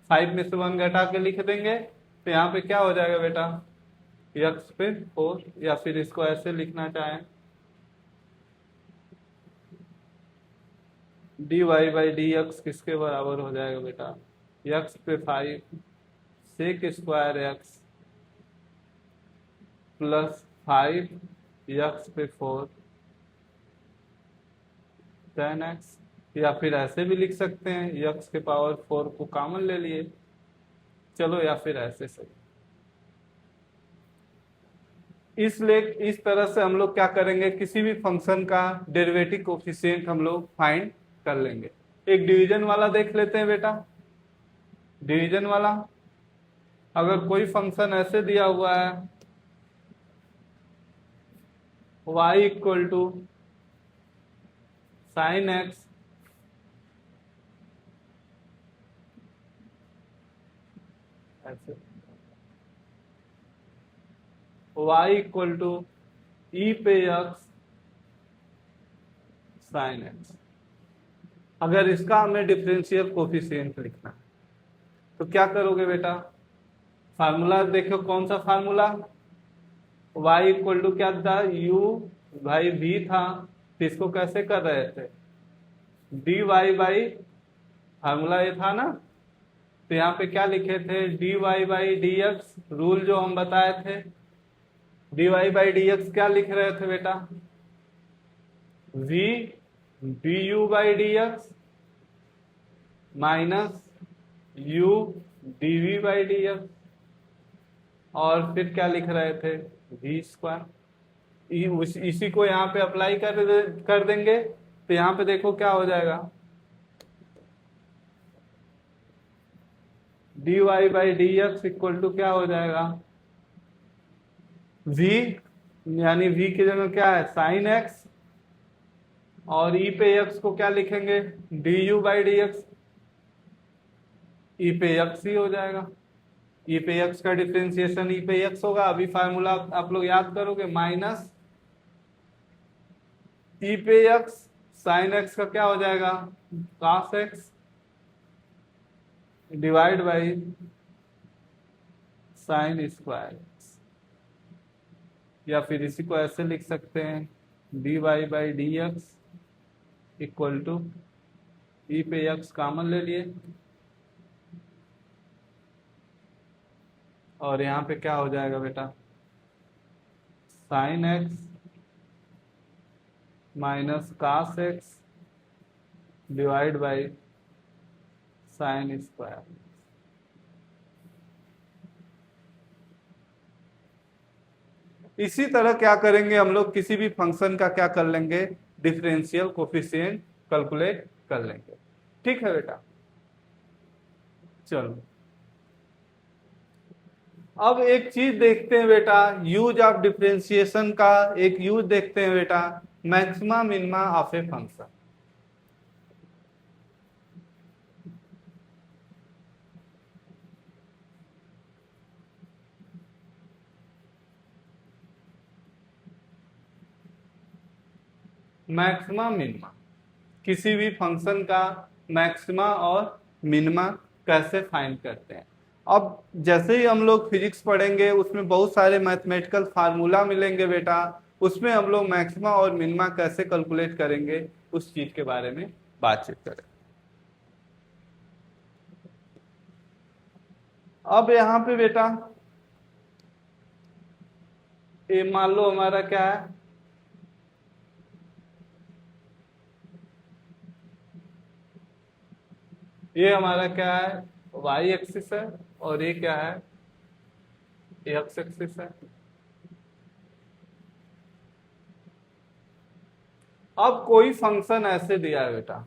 S1: 5 में से 1 घटा के लिख देंगे, तो यहाँ पे क्या हो जाएगा बेटा, x पे 4, या फिर इसको ऐसे लिखना चाहें, d y by d x किसके बराबर हो जाएगा बेटा, x पे 5 sec square x plus 5 x पे 4 tan x, या फिर ऐसे भी लिख सकते हैं, x के पावर 4 को कॉमन ले लिए, चलो, या फिर ऐसे सही। इसलिए इस तरह से हम लोग क्या करेंगे, किसी भी फंक्शन का डेरिवेटिव कोफिशिएंट हम लोग फाइंड कर लेंगे। एक डिवीजन वाला देख लेते हैं बेटा। डिवीजन वाला, अगर कोई फंक्शन ऐसे दिया हुआ है, y equal to sine x ऐसे, y इक्वल टू ई पे एक्स साइन एक्स। अगर इसका हमें डिफरेंशियल कोफिशिएंट लिखना है तो क्या करोगे बेटा, फार्मूला देखो, कौन सा फार्मूला, y इक्वल टू क्या था, u भाई v था, तो इसको कैसे कर रहे थे, डी वाई बाई, फार्मूला ये था ना, तो यहाँ पे क्या लिखे थे, d y by d x, rule जो हम बताए थे, d y by d x क्या लिख रहे थे बेटा, v d u by d x minus u d v by d x, और फिर क्या लिख रहे थे, वी स्क्वायर। इसी को यहाँ पे अप्लाई कर देंगे, तो यहाँ पे देखो क्या हो जाएगा, d y by d x equal to क्या हो जाएगा, v, यानी v की जगह क्या है, साइन एक्स, और e पे x को क्या लिखेंगे, d u by d x, e पे x ही हो जाएगा, ई पे x का डिफ्रेंसिएशन ई पे x होगा। अभी फार्मूला आप लोग याद करोगे, माइनस ई पे x साइन x का क्या हो जाएगा, cos x divide by sine square, या फिर इसी को ऐसे लिख सकते हैं, d y by d x equal to e पे x कॉमन ले लिए, और यहाँ पे क्या हो जाएगा बेटा, sine x minus cos x divide by sine square. इसी तरह क्या करेंगे हम लोग, किसी भी फंक्शन का क्या कर लेंगे, डिफरेंशियल कोफिशिएंट कैलकुलेट कर लेंगे। ठीक है बेटा, चलो अब एक चीज देखते हैं बेटा, यूज ऑफ डिफरेंशिएशन का एक यूज देखते हैं बेटा, maxima minima of a function. Maxima minima, किसी भी फंक्शन का मैक्सिमा और मिनिमा कैसे फाइंड करते हैं। अब जैसे ही हम लोग फिजिक्स पढ़ेंगे उसमें बहुत सारे मैथमेटिकल फार्मूला मिलेंगे बेटा, उसमें हम लोग मैक्सिमा और मिनिमा कैसे कैलकुलेट करेंगे उस चीज के बारे में बातचीत करें। अब यहाँ पे बेटा ये मान लो हमारा क्या है, ये हमारा क्या है, वाई एक्सिस है, और ये क्या है, एक्स एक्सिस है। अब कोई फंक्शन ऐसे दिया है बेटा,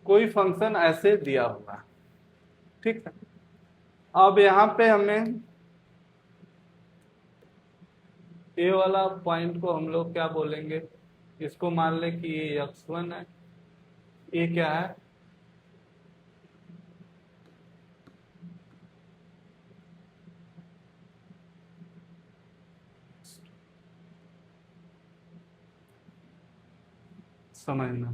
S1: कोई फंक्शन ऐसे दिया हुआ है, ठीक है। अब यहाँ पे हमें ए वाला पॉइंट को हम लोग क्या बोलेंगे, इसको मान ले कि ये x1 है, ये क्या है, समझना।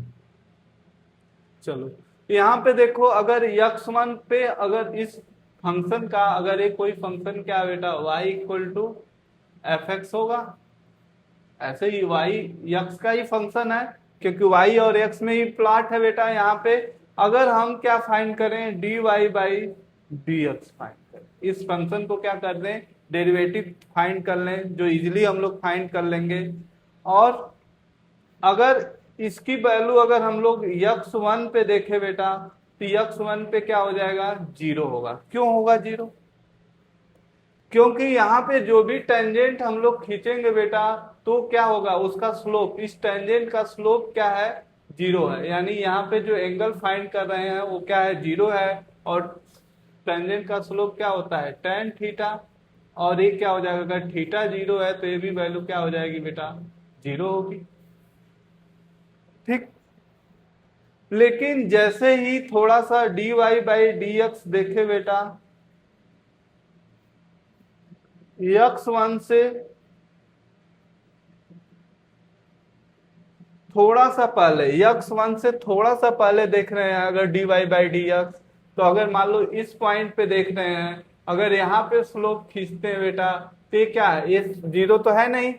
S1: चलो यहाँ पे देखो, अगर x1 पे अगर इस फंक्शन का अगर ये कोई फंक्शन क्या बेटा y equal to f x होगा, ऐसे ही y x का ही फंक्शन है क्योंकि y और x में ही प्लॉट है बेटा। यहाँ पे अगर हम क्या फाइंड करें, dy by d x find करें, इस फंक्शन को क्या कर दें, डेरिवेटिव फाइंड कर लें, जो इजिली हम लोग फाइंड कर लेंगे। और अगर इसकी वैल्यू अगर हम लोग x1 पे देखें बेटा, तो x1 पे क्या हो जाएगा, 0 होगा। क्यों होगा 0? क्योंकि यहाँ पे जो भी टेंजेंट हम लोग खींचेंगे बेटा तो क्या होगा, उसका स्लोप, इस टेंजेंट का स्लोप क्या है, 0 है। यानी यहाँ पे जो एंगल फाइंड कर रहे हैं वो क्या है, 0 है। और टेंजेंट का स्लोप क्या होता है, tan थीटा। और ये क्या हो जाएगा, अगर थीटा 0 है तो ये भी वैल्यू क्या हो जाएगी बेटा, 0 होगी, ठीक। लेकिन जैसे ही थोड़ा सा dy बाई डी एक्स देखे बेटा, x1 से थोड़ा सा पहले, x1 से थोड़ा सा पहले देख रहे हैं अगर dy बाई डी एक्स, तो अगर मान लो इस पॉइंट पे देख रहे हैं, अगर यहाँ पे स्लोप खींचते हैं बेटा, तो ये क्या है, ये 0 तो है नहीं,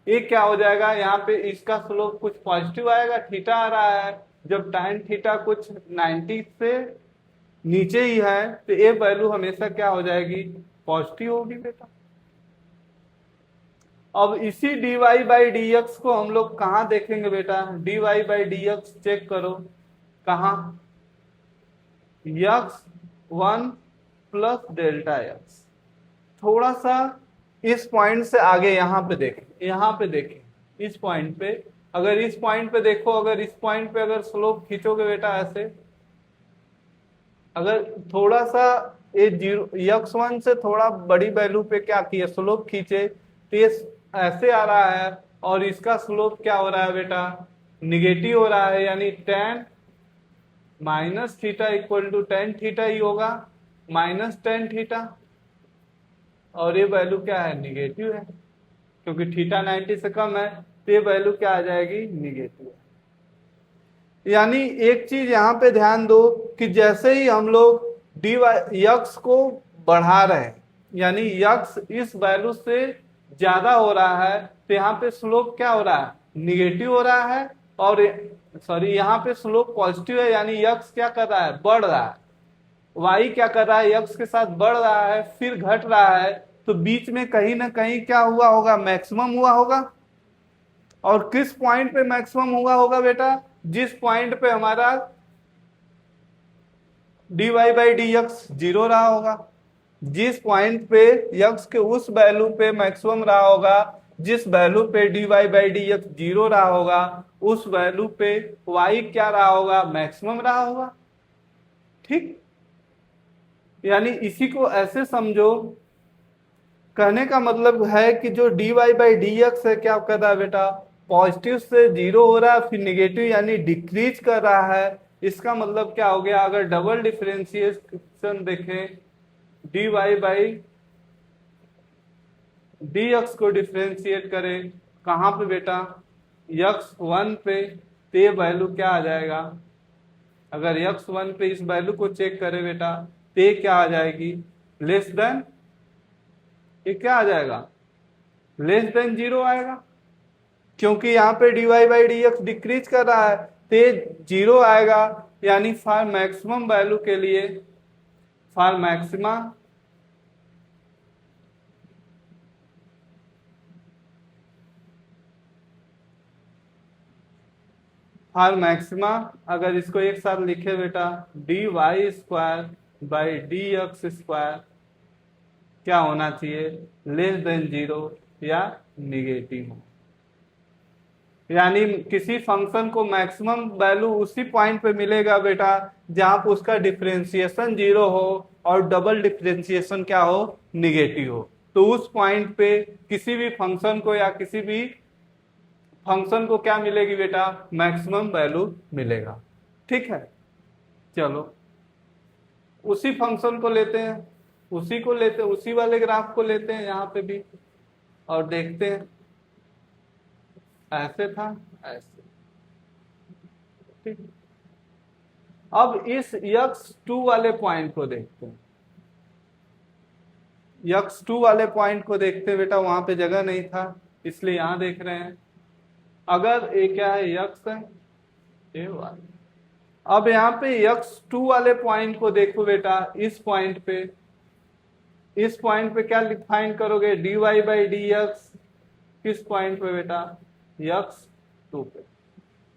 S1: ये क्या हो जाएगा, यहाँ पे इसका स्लोप कुछ पॉजिटिव आएगा, थीटा आ रहा है। जब tan थीटा कुछ 90 से नीचे ही है तो ये वैल्यू हमेशा क्या हो जाएगी, पॉजिटिव होगी बेटा। अब इसी dy बाई डी एक्स को हम लोग कहाँ देखेंगे बेटा, dy by d x check करो कहाँ, x1 प्लस डेल्टा x। थोड़ा सा इस पॉइंट से आगे यहाँ पे देखें, यहाँ पे देखें इस पॉइंट पे, अगर इस पॉइंट पे देखो, अगर इस पॉइंट पे अगर स्लोप खींचोगे बेटा ऐसे, अगर थोड़ा सा ये 0 x1 से थोड़ा बड़ी वैल्यू पे क्या किया, स्लोप खींचे, तो ये ऐसे आ रहा है और इसका स्लोप क्या हो रहा है बेटा, निगेटिव हो रहा है। यानी tan minus theta equal to tan theta ही होगा, माइनस tan थीटा, और ये वैल्यू क्या है, निगेटिव है, क्योंकि थीटा 90 से कम है तो ये वैल्यू क्या आ जाएगी, निगेटिव है। यानी एक चीज यहाँ पे ध्यान दो कि जैसे ही हम लोग dy x को बढ़ा रहे हैं, यानी x इस वैल्यू से ज्यादा हो रहा है, तो यहाँ पे स्लोप क्या हो रहा है, निगेटिव हो रहा है। और सॉरी, यहाँ पे स्लोप पॉजिटिव है, यानी x क्या कर रहा है, बढ़ रहा है, y क्या कर रहा है, x के साथ बढ़ रहा है फिर घट रहा है, तो बीच में कहीं ना कहीं क्या हुआ होगा, मैक्सिमम हुआ होगा। और किस पॉइंट पे मैक्सिमम हुआ होगा बेटा, जिस पॉइंट पे हमारा dy बाई डी एक्स 0 रहा होगा, जिस पॉइंट पे x के उस वैल्यू पे मैक्सिमम रहा होगा, जिस वैल्यू पे dy बाई डी एक्स 0 रहा होगा, उस वैल्यू पे y क्या रहा होगा, मैक्सिमम रहा होगा, ठीक। यानी इसी को ऐसे समझो, कहने का मतलब है कि जो dy बाई डी एक्स है क्या कर रहा है बेटा, पॉजिटिव से जीरो हो रहा है फिर निगेटिव यानी डिक्रीज कर रहा है। इसका मतलब क्या हो गया, अगर डबल डिफरेंशिएशन देखें dy बाई dx को डिफरेंशिएट करें कहाँ पे बेटा, x1 पे, तो ये वैल्यू क्या आ जाएगा, अगर x1 पे इस वैल्यू को चेक करें बेटा तो ये क्या आ जाएगी, लेस देन, ये क्या आ जाएगा, लेस देन जीरो आएगा, क्योंकि यहाँ पे dy बाई dx डिक्रीज कर रहा है तो ये जीरो आएगा। यानी फॉर मैक्सिमम वैल्यू के लिए, फॉर मैक्सिमा फॉर मैक्सिमा अगर इसको एक साथ लिखे बेटा dy square by dx square क्या होना चाहिए, लेस देन जीरो या निगेटिव हो। यानी किसी फंक्शन को मैक्सिमम वैल्यू उसी पॉइंट पे मिलेगा बेटा जहां पर उसका डिफरेंशिएशन जीरो हो और डबल डिफरेंशिएशन क्या हो, निगेटिव हो। तो उस पॉइंट पे किसी भी फंक्शन को या किसी भी फंक्शन को क्या मिलेगी बेटा, मैक्सिमम वैल्यू मिलेगा। ठीक है, चलो उसी फंक्शन को लेते हैं, उसी वाले ग्राफ को लेते हैं यहाँ पे भी और देखते हैं, ऐसे था ऐसे। ठीक, अब इस x2 वाले पॉइंट को देखते हैं, x2 वाले पॉइंट को देखते हैं बेटा, वहां पे जगह नहीं था इसलिए यहां देख रहे हैं। अगर ये क्या है, x है, ये वाला। अब यहाँ पे x2 वाले पॉइंट को देखो बेटा, इस पॉइंट पे क्या डिफाइन करोगे, dy बाई dx, किस पॉइंट पे बेटा, x2 पे।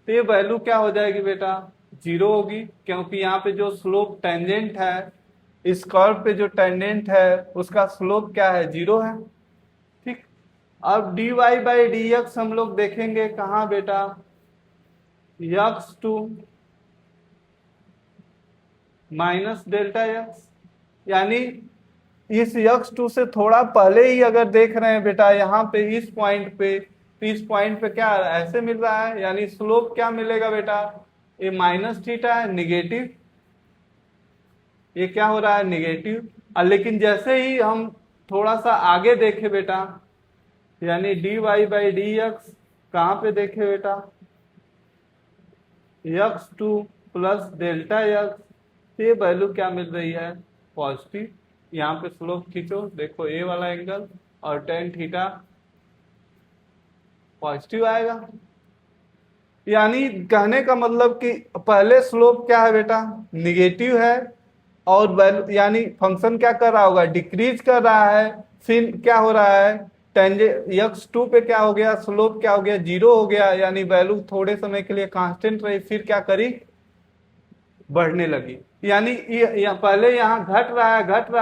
S1: तो ये वैल्यू क्या हो जाएगी बेटा, जीरो होगी, क्योंकि यहाँ पे जो स्लोप टेंजेंट है, इस कर्व पे जो टेंजेंट है उसका स्लोप क्या है, जीरो है। ठीक, अब dy बाई dx हम लोग देखेंगे कहाँ बेटा, x2 माइनस डेल्टा x, यानी इस x2 से थोड़ा पहले ही अगर देख रहे हैं बेटा यहाँ पे इस पॉइंट पे, तो इस पॉइंट पे क्या ऐसे मिल रहा है, यानी स्लोप क्या मिलेगा बेटा, ये माइनस थीटा है, निगेटिव, ये क्या हो रहा है, निगेटिव। लेकिन जैसे ही हम थोड़ा सा आगे देखे बेटा, यानी dy बाई dx कहाँ पे देखे बेटा, x2 प्लस डेल्टा x, ये वैल्यू क्या मिल रही है, पॉजिटिव। यहाँ पे स्लोप खींचो, देखो ए वाला एंगल और टेन थीटा पॉजिटिव आएगा। यानी कहने का मतलब कि पहले स्लोप क्या है बेटा, निगेटिव है, और वैल्यू यानी फंक्शन क्या कर रहा होगा, डिक्रीज कर रहा है, फिर क्या हो रहा है, टेंजेंट x2 पे क्या हो गया, स्लोप क्या हो गया, जीरो हो गया, यानी वैल्यू थोड़े समय के लिए कांस्टेंट रही, फिर क्या करी, बढ़ने लगी। यानी पहले यहाँ घट रहा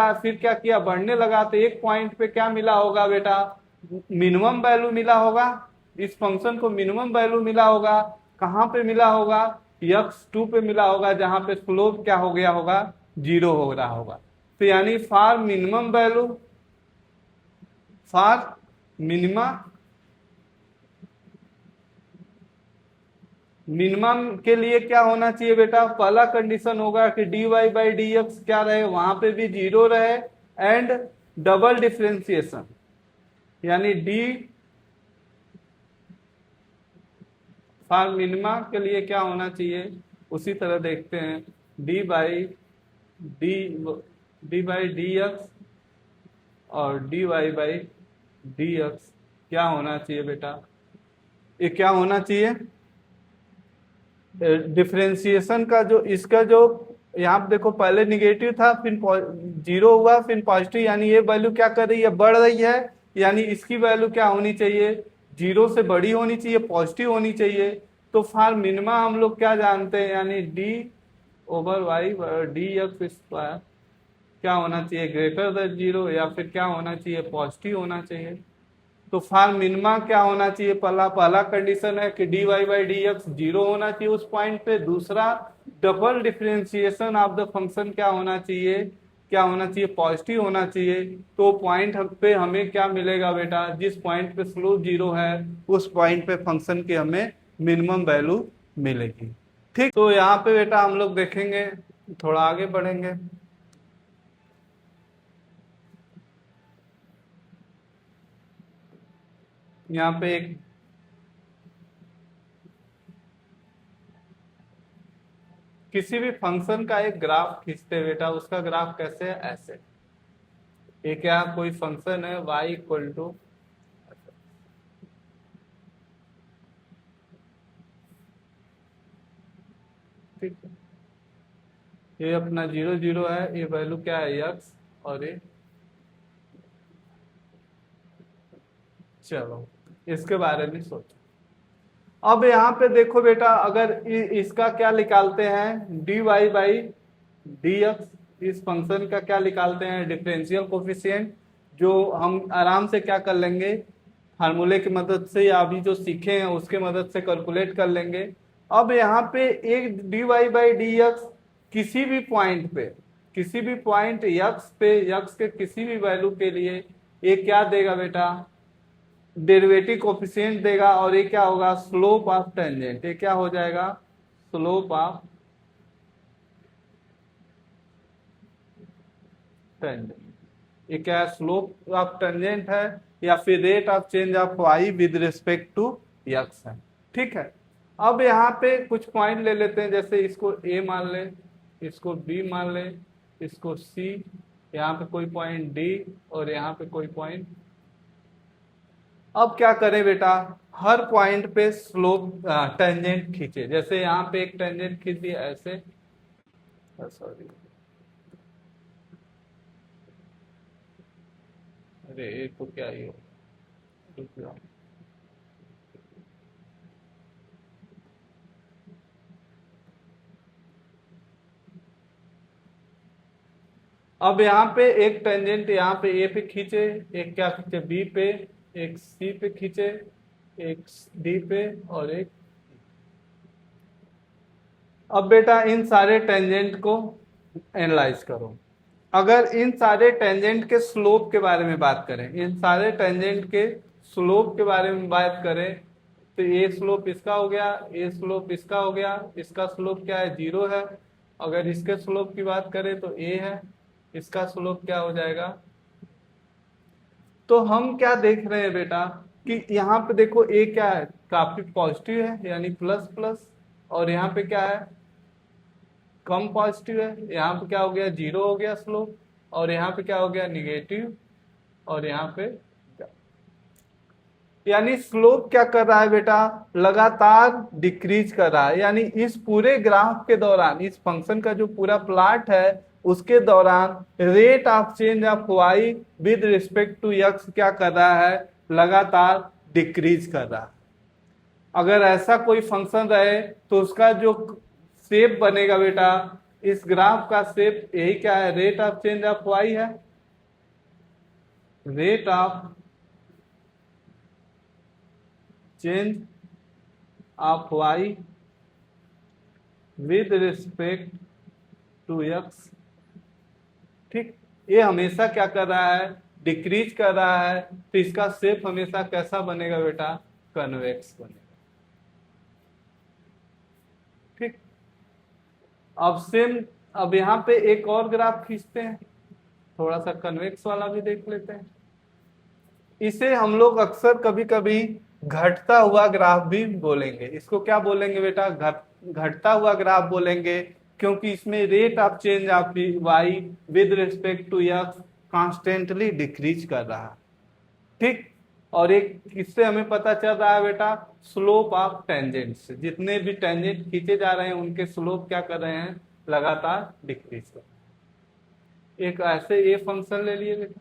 S1: है, फिर क्या किया, बढ़ने लगा। तो एक पॉइंट पे क्या मिला होगा बेटा, मिनिमम वैल्यू मिला होगा, इस फंक्शन को मिनिमम वैल्यू मिला होगा। कहाँ पे मिला होगा, x2 पे मिला होगा, जहां पे स्लोप क्या हो गया होगा, जीरो हो रहा होगा। तो यानी for minimum value, for minimum के लिए क्या होना चाहिए बेटा, पहला कंडीशन होगा कि dy बाई dx क्या रहे, वहां पे भी जीरो रहे, एंड डबल डिफरेंशिएशन, यानी d फॉर मिनिमा के लिए क्या होना चाहिए, उसी तरह देखते हैं, dy बाई dx और dy बाई dx क्या होना चाहिए बेटा, ये क्या होना चाहिए, डिफरेंशिएशन का जो इसका जो यहाँ पे देखो पहले निगेटिव था, फिर जीरो हुआ, फिर पॉजिटिव, यानी ये वैल्यू क्या कर रही है, बढ़ रही है। यानी इसकी वैल्यू क्या होनी चाहिए, जीरो से बड़ी होनी चाहिए, पॉजिटिव होनी चाहिए। तो फॉर मिनिमा हम लोग क्या जानते हैं, यानी d over y d x square क्या होना चाहिए, ग्रेटर देन जीरो, या फिर क्या होना चाहिए, पॉजिटिव होना चाहिए। तो फॉर मिनिमा क्या होना चाहिए, पहला कंडीशन है कि dy बाई dx जीरो होना चाहिए उस पॉइंट पे। दूसरा, double differentiation of the function क्या होना चाहिए, क्या होना चाहिए, पॉजिटिव होना चाहिए। तो पॉइंट पे हमें क्या मिलेगा बेटा, जिस पॉइंट पे स्लोप 0 है उस पॉइंट पे फंक्शन की हमें मिनिमम वैल्यू मिलेगी। ठीक, तो यहाँ पे बेटा हम लोग देखेंगे, थोड़ा आगे बढ़ेंगे। यहाँ पे एक किसी भी फंक्शन का एक ग्राफ खींचते बेटा, उसका ग्राफ कैसे है, ऐसे। ये क्या कोई फंक्शन है y इक्वल टू, ठीक है, ये अपना 0 0 है, ये वैल्यू क्या है x, और ये, चलो इसके बारे में सोचो। अब यहाँ पे देखो बेटा, अगर इसका क्या निकालते हैं, dy बाई dx, इस फंक्शन का क्या निकालते हैं, डिफरेंशियल कोफिशिएंट, जो हम आराम से क्या कर लेंगे, फार्मूले की मदद से या अभी जो सीखे हैं उसके मदद से कैलकुलेट कर लेंगे। अब यहाँ पे एक dy बाई dx किसी भी पॉइंट पे, किसी भी पॉइंट x पे, x के किसी भी वैल्यू के लिए ये क्या देगा बेटा, डेरिवेटिव कोफिशिएंट देगा, और ये क्या होगा, स्लोप ऑफ टेंजेंट। ये क्या हो जाएगा, स्लोप ऑफ टेंजेंट। ये क्या है, स्लोप ऑफ टेंजेंट है, या फिर rate of change of y with respect to x है। ठीक है, अब यहाँ पे कुछ पॉइंट ले लेते हैं, जैसे इसको ए मान ले, इसको बी मान ले, इसको सी, यहाँ पे कोई पॉइंट डी, और यहाँ पे कोई पॉइंट। अब क्या करें बेटा, हर पॉइंट पे स्लोप टेंजेंट खींचे। जैसे यहाँ पे एक टेंजेंट खींच दिया ऐसे, सॉरी, अरे ये तो क्या ही हो, अब यहाँ पे एक टेंजेंट यहाँ पे ए पे खींचे, एक क्या खींचे बी पे, एक सी पे खींचे, एक डी पे, और एक। अब बेटा इन सारे टेंजेंट को एनालाइज करो। अगर इन सारे टेंजेंट के स्लोप के बारे में बात करें, इन सारे टेंजेंट के स्लोप के बारे में बात करें, तो ये स्लोप इसका हो गया, ये स्लोप इसका हो गया, इसका स्लोप क्या है, 0 है। अगर इसके स्लोप की बात करें तो ए है, इसका स्लोप क्या हो जाएगा। तो हम क्या देख रहे हैं बेटा, कि यहाँ पे देखो ए क्या है, काफी पॉजिटिव है, यानी प्लस प्लस, और यहाँ पे क्या है, कम पॉजिटिव है। यहाँ पे क्या हो गया, 0 हो गया स्लोप, और यहाँ पे क्या हो गया, निगेटिव, और यहाँ पे, यानी स्लोप क्या कर रहा है बेटा, लगातार डिक्रीज कर रहा है। यानी इस पूरे ग्राफ के दौरान, इस फंक्शन का जो पूरा प्लॉट है उसके दौरान rate of change of y with respect to x क्या कर रहा है, लगातार डिक्रीज कर रहा है। अगर ऐसा कोई फंक्शन रहे तो उसका जो शेप बनेगा बेटा, इस ग्राफ का शेप यही क्या है, rate of change of y है, rate of change of y with respect to x. ठीक, ये हमेशा क्या कर रहा है, डिक्रीज कर रहा है, तो इसका शेप हमेशा कैसा बनेगा बेटा, कन्वेक्स बनेगा। ठीक, अब सेम, अब यहाँ पे एक और ग्राफ खींचते हैं, थोड़ा सा कन्वेक्स वाला भी देख लेते हैं। इसे हम लोग अक्सर कभी कभी घटता हुआ ग्राफ भी बोलेंगे। इसको क्या बोलेंगे बेटा, घटता हुआ ग्राफ बोलेंगे, क्योंकि इसमें rate of change of y with respect to x constantly decrease कर रहा है। ठीक, और एक किससे हमें पता चल रहा है बेटा, स्लोप ऑफ टेंजेंट से। जितने भी टेंजेंट खींचे जा रहे हैं उनके स्लोप क्या कर रहे हैं, लगातार डिक्रीज कर। एक ऐसे ये फंक्शन ले लिए बेटा,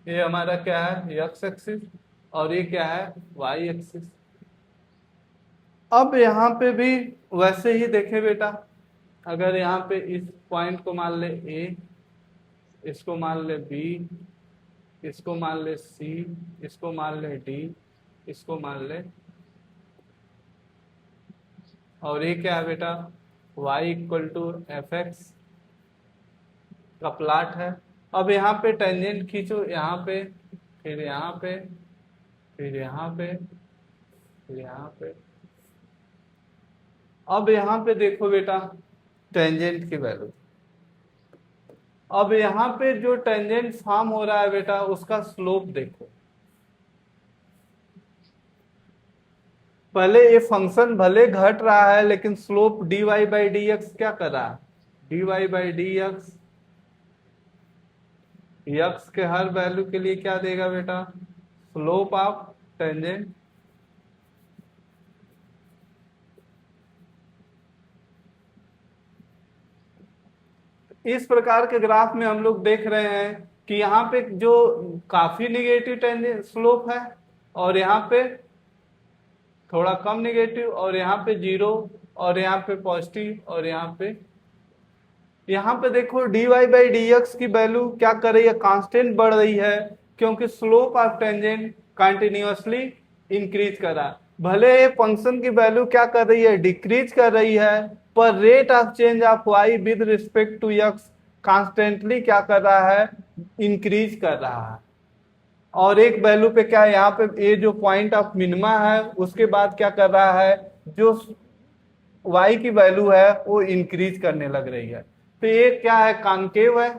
S1: ये हमारा क्या है, एक्स एक्सिस, और ये क्या है, वाई एक्सिस। अब यहाँ पे भी वैसे ही देखे बेटा, अगर यहाँ पे इस पॉइंट को मान ले ए, इसको मान ले बी, इसको मान ले सी, इसको मान ले डी, इसको मान ले, और ये क्या है बेटा, y equal to f x का प्लाट है। अब यहाँ पे टेंजेंट खींचो, यहाँ पे, फिर यहाँ पे, फिर यहाँ पे, फिर यहाँ पे। अब यहाँ पे देखो बेटा टेंजेंट की वैल्यू। अब यहाँ पे जो टेंजेंट फॉर्म हो रहा है बेटा उसका स्लोप देखो। पहले ये फंक्शन भले घट रहा है लेकिन slope dy by d x क्या कर रहा है, dy by d x, x के हर वैल्यू के लिए क्या देगा बेटा, स्लोप ऑफ टेंजेंट। इस प्रकार के ग्राफ में हम लोग देख रहे हैं कि यहाँ पे जो काफी निगेटिव टेंजेंट स्लोप है, और यहाँ पे थोड़ा कम निगेटिव, और यहाँ पे जीरो, और यहाँ पे पॉजिटिव, और यहाँ पे देखो dy बाई डी एक्स की वैल्यू क्या कर रही है, कांस्टेंट बढ़ रही है, क्योंकि slope of tangent continuously increase कर रहा है। भले ये फंक्शन की वैल्यू क्या कर रही है, डिक्रीज कर रही है, पर rate of change of y with respect to x constantly क्या कर रहा है, इंक्रीज कर रहा है। और एक वैल्यू पे क्या है, यहाँ पे ये जो पॉइंट ऑफ मिनिमा है उसके बाद क्या कर रहा है, जो y की वैल्यू है वो इंक्रीज करने लग रही है। तो ये क्या है, कॉनकेव है,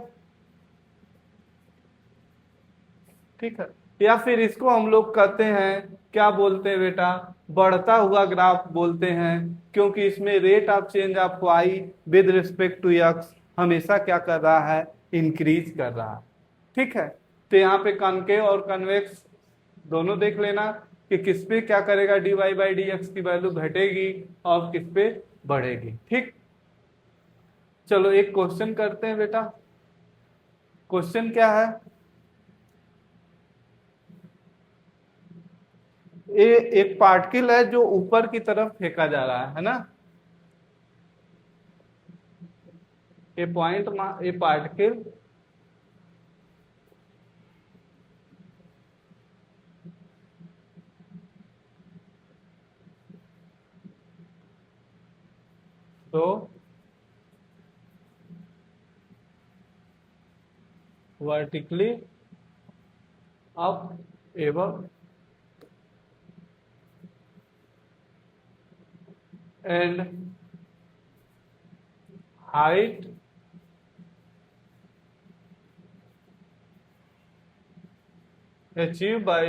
S1: ठीक है। या फिर इसको हम लोग कहते हैं, क्या बोलते हैं बेटा, बढ़ता हुआ ग्राफ बोलते हैं, क्योंकि इसमें rate of change of y with respect to x हमेशा क्या कर रहा है, इंक्रीज कर रहा है, ठीक है। तो यहाँ पे कॉनकेव और कन्वेक्स दोनों देख लेना कि किस पे क्या करेगा, dy बाई डी एक्स की वैल्यू घटेगी और किस पे बढ़ेगी, ठीक। चलो एक क्वेश्चन करते हैं बेटा। क्वेश्चन क्या है, ये एक पार्टिकल है जो ऊपर की तरफ फेंका जा रहा है ना, ये पॉइंट, ये पार्टिकल तो वर्टिकली अप एवं and height achieved by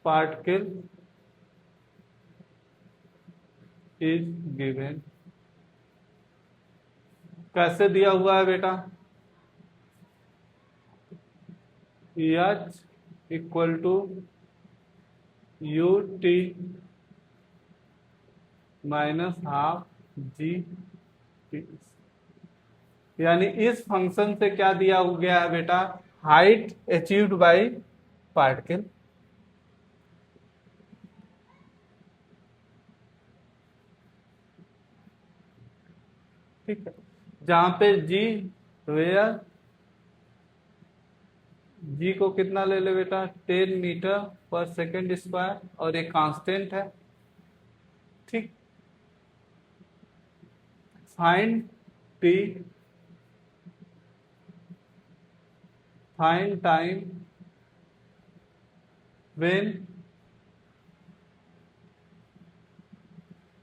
S1: particle is given। कैसे दिया हुआ है बेटा, H equal to u t minus half g, यानी इस फंक्शन से क्या दिया गया है बेटा, हाइट अचीव्ड बाय पार्टिकल, ठीक है। जहां पे जी वेयर, जी को कितना ले ले बेटा, 10 मीटर पर सेकेंड स्क्वायर, और एक कांस्टेंट है, ठीक। Find T, find time when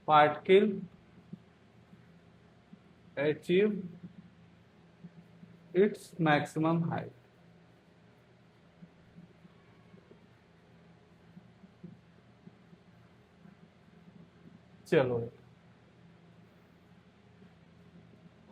S1: particle achieve its maximum height. चलो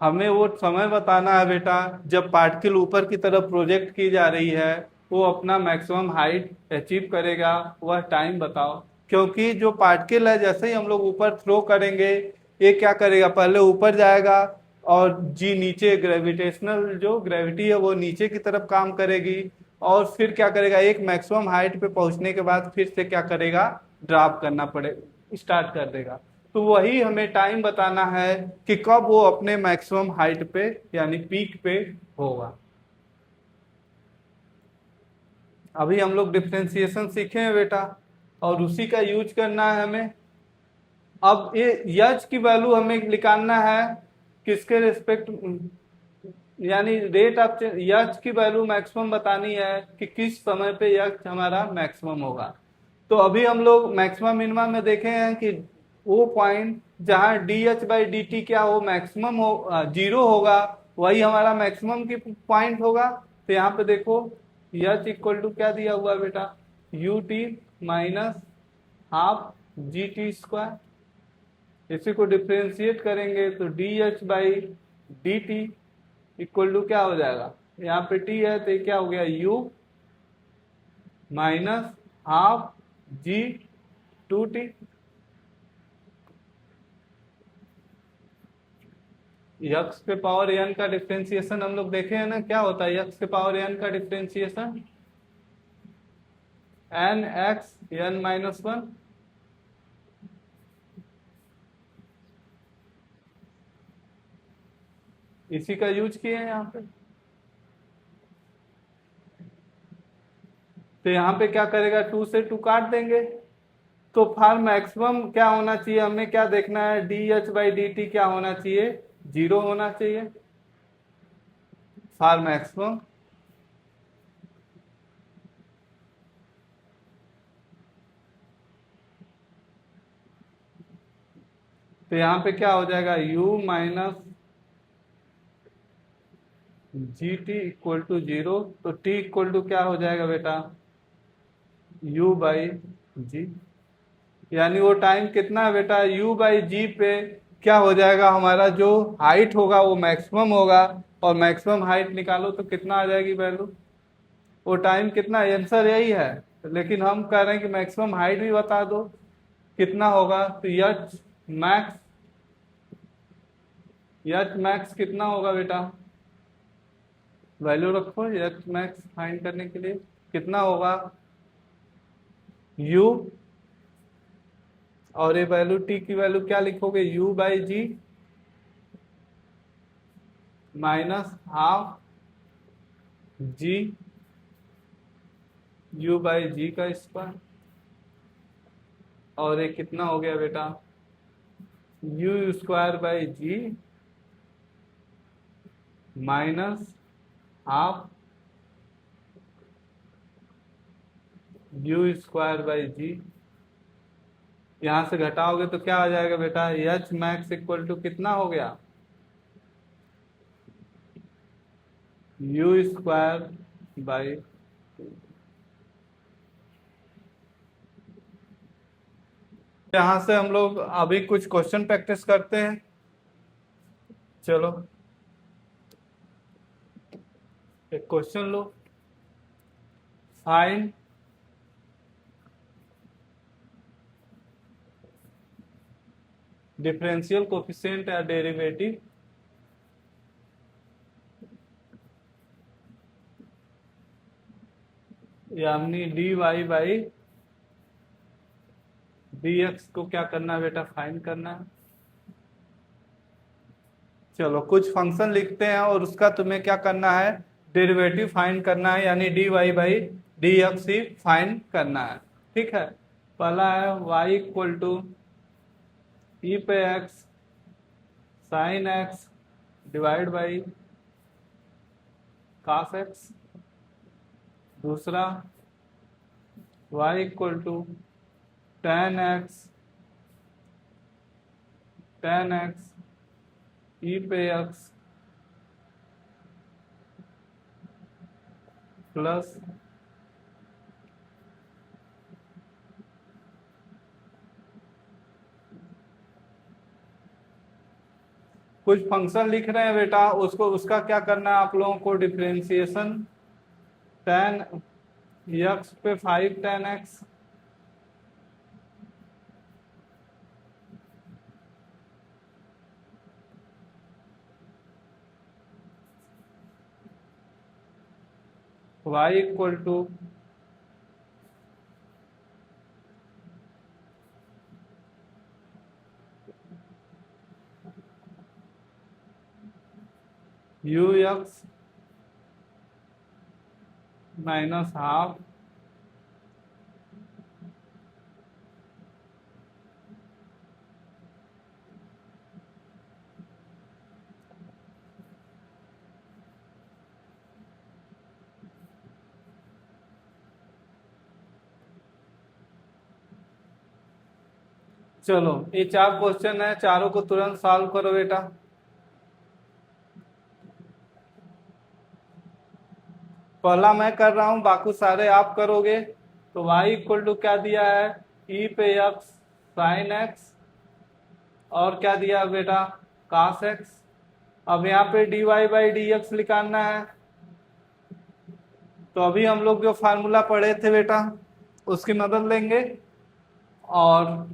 S1: हमें वो समय बताना है बेटा जब पार्टिकल ऊपर की तरफ प्रोजेक्ट की जा रही है, वो अपना मैक्सिमम हाइट अचीव करेगा, वह टाइम बताओ। क्योंकि जो पार्टिकल है जैसे ही हम लोग ऊपर थ्रो करेंगे, ये क्या करेगा, पहले ऊपर जाएगा और जी नीचे, ग्रेविटेशनल जो ग्रेविटी है वो नीचे की तरफ काम करेगी, और फिर क्या करेगा, एक मैक्सिमम हाइट पे पहुंचने के बाद फिर से क्या करेगा, ड्रॉप करना पड़े स्टार्ट कर देगा। तो वही हमें टाइम बताना है कि कब वो अपने मैक्सिमम हाइट पे यानी पीक पे होगा। अभी हम लोग डिफ्रेंसिएशन सीखे हैं बेटा, और उसी का यूज करना है हमें। अब ये यच की वैल्यू हमें निकालना है किसके रिस्पेक्ट, यानी रेट ऑफ यच की वैल्यू मैक्सिमम बतानी है कि किस समय पे यच हमारा मैक्सिमम होगा। तो अभी हम लोग मैक्सिमम मिनिमम में देखे हैं कि वो पॉइंट जहां D h by d T क्या हो मैक्सिमम हो, जीरो होगा, वही हमारा मैक्सिमम की पॉइंट होगा। तो यहाँ पे देखो एच इक्वल टू क्या दिया हुआ है बेटा, u t minus half g t square. इसी को डिफ्रेंशिएट करेंगे तो d h by d t equal to क्या हो जाएगा, यहाँ पे टी है तो क्या हो गया u minus half g two t. X के पावर एन का डिफ्रेंसिएशन हम लोग देखे हैं ना, क्या होता है यक्स के पावर एन का differentiation, n x n minus one. इसी का यूज किए हैं यहाँ पे। तो यहाँ पे क्या करेगा, टू से टू काट देंगे। तो फार मैक्सिमम क्या होना चाहिए, हमें क्या देखना है, D h by d T क्या होना चाहिए, जीरो होना चाहिए फार मैक्सिमम। तो यहाँ पे क्या हो जाएगा, u minus g t equal to zero. तो t इक्वल टू क्या हो जाएगा बेटा, u बाई जी। यानी वो टाइम कितना है बेटा, u बाई जी पे क्या हो जाएगा, हमारा जो हाइट होगा वो मैक्सिमम होगा। और मैक्सिमम हाइट निकालो तो कितना आ जाएगी वैल्यू, वो टाइम कितना, आंसर यही है। लेकिन हम कह रहे हैं कि मैक्सिमम हाइट भी बता दो कितना होगा। तो एच मैक्स, एच मैक्स कितना होगा बेटा, वैल्यू रखो एच मैक्स फाइंड करने के लिए कितना होगा, u, और ये वैल्यू t की वैल्यू क्या लिखोगे, u by g minus half g u by g का स्क्वायर। और ये कितना हो गया बेटा, u square by g minus half u square by g. यहां से घटाओगे तो क्या आ जाएगा बेटा, एच मैक्स इक्वल टू कितना हो गया, u स्क्वायर बाई। यहाँ से हम लोग अभी कुछ क्वेश्चन प्रैक्टिस करते हैं। चलो एक क्वेश्चन लो, फाइंड डिफरेंशियल कोफिशिएंट या डेरिवेटिव यानी d y by d x को क्या करना है बेटा, फाइंड करना है। चलो कुछ फंक्शन लिखते हैं और उसका तुम्हें क्या करना है, डेरिवेटिव फाइंड करना है, यानी d y by d x ही फाइंड करना है। ठीक है, पहला है y इक्वल टू ई पे x sine x divide by cos x. दूसरा y equal to tan x e पे एक्स प्लस कुछ फंक्शन लिख रहे हैं बेटा, उसको उसका क्या करना है आप लोगों को, डिफरेंशिएशन टेन एक्स पे five ten x y equal to u x minus half चलो ये 4 क्वेश्चन है, चारों को तुरंत सॉल्व करो बेटा। पहला मैं कर रहा हूं, बाकी सारे आप करोगे। तो y इक्वल टू क्या दिया है, ई पे एक्स साइन एक्स, और क्या दिया बेटा, कास एक्स। अब यहाँ पे dy बाई डी एक्स निकालना है। तो अभी हम लोग जो फार्मूला पढ़े थे बेटा उसकी मदद लेंगे, और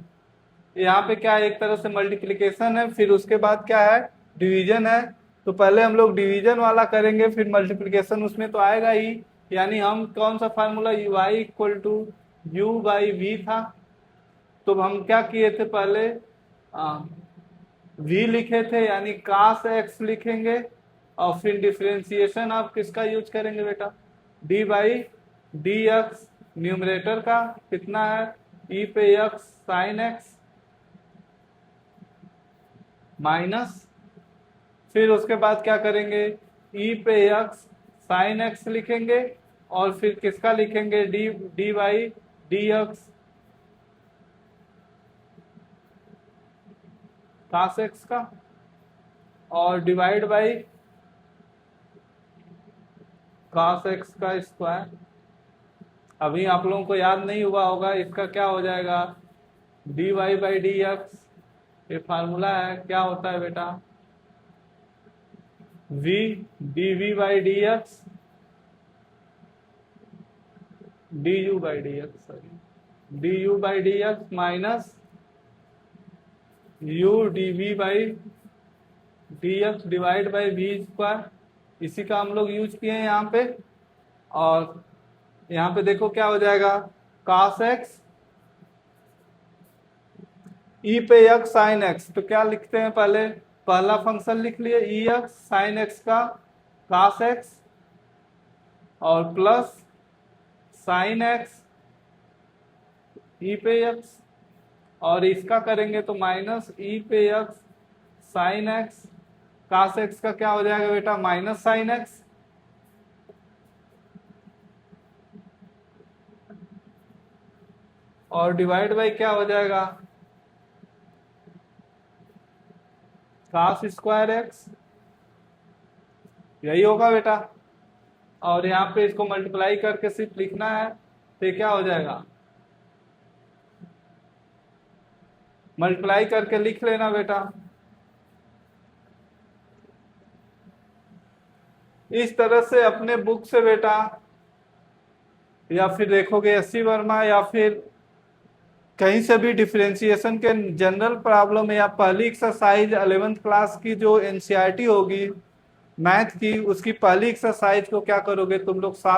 S1: यहाँ पे क्या है, एक तरह से मल्टीप्लिकेशन है, फिर उसके बाद क्या है, डिवीजन है। तो पहले हम लोग डिवीजन वाला करेंगे, फिर मल्टीप्लिकेशन उसमें तो आएगा ही। यानी हम कौन सा formula, y equal to u by v था। तो हम क्या किए थे, पहले v लिखे थे, यानी कास एक्स लिखेंगे, और फिर डिफरेंशिएशन आप किसका यूज करेंगे बेटा, d by d x, numerator का कितना है, e पे एक्स साइन एक्स माइनस, फिर उसके बाद क्या करेंगे, e पे एक्स साइन एक्स लिखेंगे, और फिर किसका लिखेंगे, d by d x cos x का, और डिवाइड बाई कास एक्स का स्क्वायर। अभी आप लोगों को याद नहीं हुआ होगा, इसका क्या हो जाएगा, d y by d x, ये फार्मूला है, क्या होता है बेटा, v d v by d x d u by d x, sorry d u by d x minus u d v by d x divide by v square. इसी का हम लोग यूज किए हैं यहाँ पे। और यहाँ पे देखो क्या हो जाएगा, कास एक्स ई पे एक्स साइन एक्स। तो क्या लिखते हैं, पहले पहला फंक्शन लिख लिए ई एक्स साइन एक्स का कास एक्स, और प्लस साइन एक्स ई पे एक्स, और इसका करेंगे तो माइनस ई पे x sine x cos x का क्या हो जाएगा बेटा, माइनस साइन एक्स, और डिवाइड बाई क्या हो जाएगा, कास स्क्वायर एक्स, यही होगा बेटा। और यहाँ पे इसको मल्टीप्लाई करके सिर्फ लिखना है, तो क्या हो जाएगा, मल्टीप्लाई करके लिख लेना बेटा। इस तरह से अपने बुक से बेटा, या फिर देखोगे एस.सी. वर्मा, या फिर कहीं से भी डिफरेंशिएशन के जनरल प्रॉब्लम, या पहली एक्सरसाइज 11th क्लास की जो एनसीईआरटी होगी मैथ की, उसकी पहली एक्सरसाइज को क्या करोगे तुम लोग,